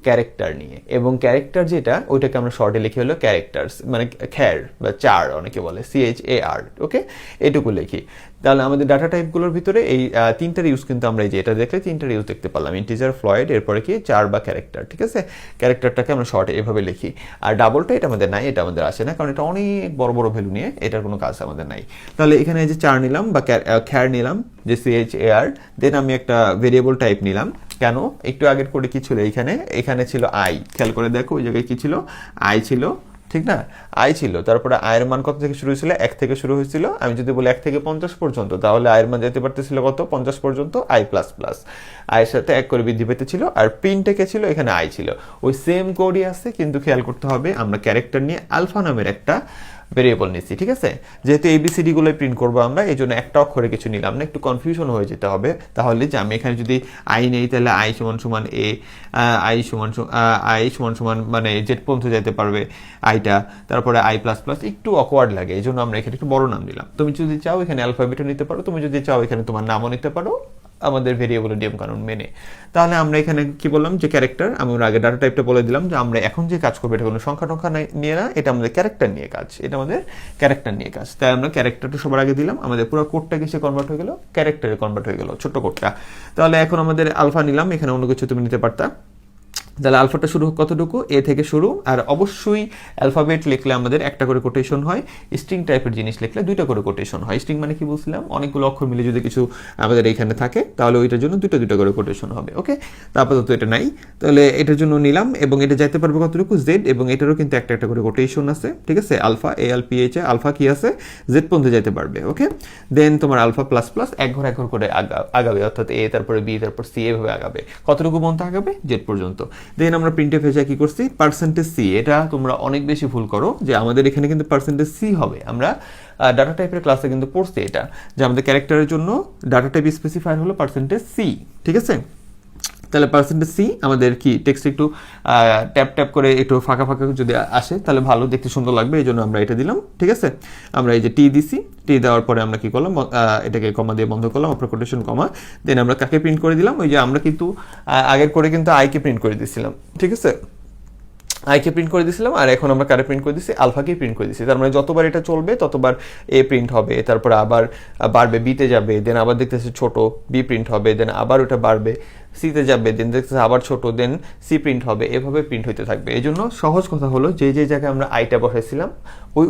ক্যারেক্টার নিয়ে। এবং ক্যারেক্টার যেটা, ওইটাকে আমরা শর্টে লিখি হলো ক্যারেক্টার্স, মানে খ্যার বা চার অনেকে বলে, CHAR, ওকে, এটুকু লিখি। তাহলে আমাদের ডাটা টাইপগুলোর ভিতরে এই তিনটার ইউজ কিন্তু আমরা এই যে এটা দেখলে তিনটার ইউজ দেখতে পারলাম, ইন্টিজার, ফ্লয়েড, এরপরে কি চার বা ক্যারেক্টার, ঠিক আছে। ক্যারেক্টারটাকে আমরা শর্টে এভাবে লিখি। আর ডাবলটা এটা আমাদের নাই, এটা আমাদের আসে না, কারণ এটা অনেক বড় বড় ভ্যালু নিয়ে এটার কোনো কাজ আমাদের নাই। তাহলে এখানে এই যে চার নিলাম বা খ্যার নিলাম, যে CHAR, দেন আমি একটা ভেরিয়েবল টাইপ নিলাম। কেন? একটু আগের কোডে কি ছিল, এখানে ছিল আই, খেয়াল করে দেখো ওই জায়গায় কি ছিল, আই ছিল, ঠিক না, আই ছিল। তারপরে আয়ের মান কত থেকে শুরু হয়েছিল, 1 থেকে শুরু হয়েছিল। আমি যদি বলি 1 থেকে 50 পর্যন্ত, তাহলে আয়ের মান যেতে পারতেছিল কত, 50 পর্যন্ত, আই প্লাস প্লাস, আয়ের সাথে 1 করে বৃদ্ধি পেতে ছিল। আর প্রিন্টে কে ছিল, এখানে আই ছিল, ওই সেম কোডই আছে, কিন্তু খেয়াল করতে হবে আমরা ক্যারেক্টার নিয়ে আলফা নামের একটা ভেরিয়েবল নিচ্ছি, ঠিক আছে। যেহেতু ABCD গুলোই প্রিন্ট করবো আমরা, এই জন্য একটা অক্ষরে কিছু নিলাম না, একটু কনফিউশন হয়ে যেতে হবে। তাহলে যে আমি এখানে যদি আই নেই, তাহলে আই সমান সমান এ, আই সমান সমান মানে জেড পর্যন্ত যেতে পারবে আইটা, তারপরে আই প্লাস প্লাস, একটু অকওয়ার্ড লাগে, এই জন্য আমরা এখানে একটু বড় নাম দিলাম। তুমি যদি চাও এখানে অ্যালফাবেটও নিতে পারো, তুমি যদি চাও এখানে তোমার নামও নিতে পারো, আমাদের ভেরিয়েবলের নিয়ম কানুন মেনে। তাহলে আমরা এখানে কি বললাম, যে ক্যারেক্টার, আমি ওর আগে ডাটা টাইপটা বলে দিলাম যে আমরা এখন যে কাজ করবো এটা কোনো সংখ্যা টংখ্যা নিয়ে না, এটা আমাদের ক্যারেক্টার নিয়ে কাজ, এটা আমাদের ক্যারেক্টার নিয়ে কাজ। তাই আমরা ক্যারেক্টারটা সবার আগে দিলাম, আমাদের পুরো কোডটা কিসে কনভার্ট হয়ে গেল, ক্যারেক্টারে কনভার্ট হয়ে গেল, ছোট্ট কোডটা। তাহলে এখন আমাদের আলফা নিলাম, এখানে অন্য কিছু তুমি নিতে পারতা। তাহলে আলফাটা শুরু কতটুকু, এ থেকে শুরু। আর অবশ্যই অ্যালফাবেট লিখলে আমাদের একটা করে কোটেশন হয়, স্ট্রিং টাইপের জিনিস লিখলে দুইটা করে কোটেশন হয়। স্ট্রিং মানে কি বলছিলাম, অনেকগুলো অক্ষর মিলে যদি কিছু আমাদের এখানে থাকে, তাহলে ওইটার জন্য দুইটা করে কোটেশন হবে, ওকে। তারপর তো এটা নাই, তাহলে এটার জন্য নিলাম, এবং এটা যাইতে পারবে কতটুকু, জেড, এবং এটারও কিন্তু একটা একটা করে কোটেশন আছে, ঠিক আছে। আলফা, ALPHA, আলফা কি আছে, জেড পর্যন্ত যাইতে পারবে, ওকে। দেন তোমার আলফা প্লাস প্লাস এক ঘর করে আগাবে, অর্থাৎ এ, তারপরে বি, তারপর সি, এভাবে আগাবে, কতটুকু পর্যন্ত আগাবে, জেড পর্যন্ত। দেন আমরা প্রিন্টএফ এ কি করছি, %C, এটা তোমরা অনেক বেশি ভুল করো, যে আমাদের এখানে কিন্তু %C হবে। আমরা ডাটা টাইপের ক্লাসে কিন্তু পড়ছি এটা, যে আমাদের ক্যারেক্টারের জন্য ডাটা টাইপ স্পেসিফায়ার হলো %C, ঠিক আছে। তাহলে %C আমাদের কি টেক্সট একটু ট্যাপ ট্যাপ করে একটু ফাঁকা ফাঁকা যদি আসে তাহলে ভালো দেখতে সুন্দর লাগবে, এই জন্য আমরা এটা দিলাম, ঠিক আছে। আমরা এই যে টি দিছি, টি দেওয়ার পরে আমরা কি করলাম, এটাকে কমা দিয়ে বন্ধ করলাম, অপর কোটেশন কমা, দেন আমরা কাকে প্রিন্ট করে দিলাম, ওই যে আমরা কিন্তু আগের করে কিন্তু আইকে প্রিন্ট করে দিয়েছিলাম, ঠিক আছে, আইকে প্রিন্ট করে দিয়েছিলাম। আর এখন আমরা কারে প্রিন্ট করে দিচ্ছি, আলফাকে প্রিন্ট করে দিচ্ছি। তার মানে যতবার এটা চলবে ততবার এ প্রিন্ট হবে, তারপর আবার বাড়বে, বিতে যাবে, দেন আবার দেখতেছে ছোট, বি প্রিন্ট হবে, দেন আবার ওটা বাড়বে, সিতে যাবে, দেন দেখতেছে আবার ছোট, দেন সি প্রিন্ট হবে, এভাবে প্রিন্ট হইতে থাকবে। এই জন্য সহজ কথা হলো, যে জায়গায় আমরা আইটা বসাইছিলাম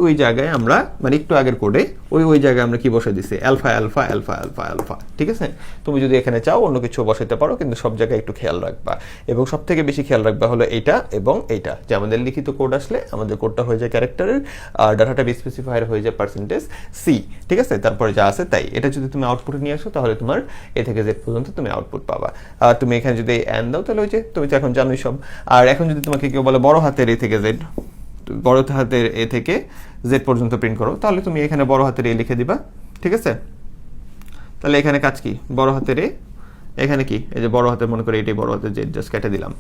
ওই জায়গায় আমরা, মানে একটু আগের কোডে ওই জায়গায় আমরা কি বসাই দিছি, alpha alpha alpha alpha alpha, ঠিক আছে। তুমি যদি এখানে চাও অন্য কিছু বসাইতে পারো, কিন্তু সব জায়গায় একটু খেয়াল রাখবা। এবং সব থেকে বেশি খেয়াল রাখবা হলো এইটা এবং এইটা, যে আমাদের লিখিত কোড আসলে আমাদের কোডটা হয়ে যায় ক্যারেক্টারের, আর ডাটাটা স্পেসিফায়ার হয়ে যায় %C, ঠিক আছে। তারপরে যা আছে তাই, এটা যদি তুমি আউটপুটে নিয়ে আসো তাহলে তোমার এ থেকে জেড পর্যন্ত তুমি আউটপুট পাবা। আর তুমি এখানে যদি এন দাও তাহলে ওই যে তুমি তো এখন জানোই সব। আর এখন যদি তোমাকে কেউ বলে বড় হাতের এ থেকে জেড, বড় হাতের এ থেকে জেড পর্যন্ত প্রিন্ট করো, তাহলে তুমি এখানে বড় হাতের এ লিখে দিবা, ঠিক আছে। তাহলে এখানে কাজ কি, বড় হাতের এ, এখানে কি, এই যে বড় হাতের, মনে করে এটাই বড় হাতের জেড, জাস্ট কেটে দিলাম,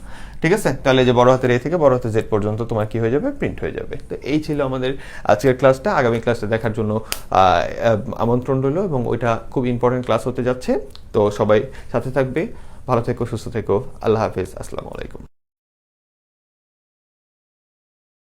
ঠিক আছে। তাহলে যে বড় হাতের এ থেকে বড় হাতের জেড পর্যন্ত তোমার কি হয়ে যাবে, প্রিন্ট হয়ে যাবে। তো এই ছিল আমাদের আজকের ক্লাসটা। আগামী ক্লাসটা দেখার জন্য আমন্ত্রণ রইল, এবং ওইটা খুব ইম্পর্টেন্ট ক্লাস হতে যাচ্ছে। তো সবাই সাথে থাকবে, ভালো থেকো, সুস্থ থেকো, আল্লাহ হাফেজ, আসসালামু আলাইকুম।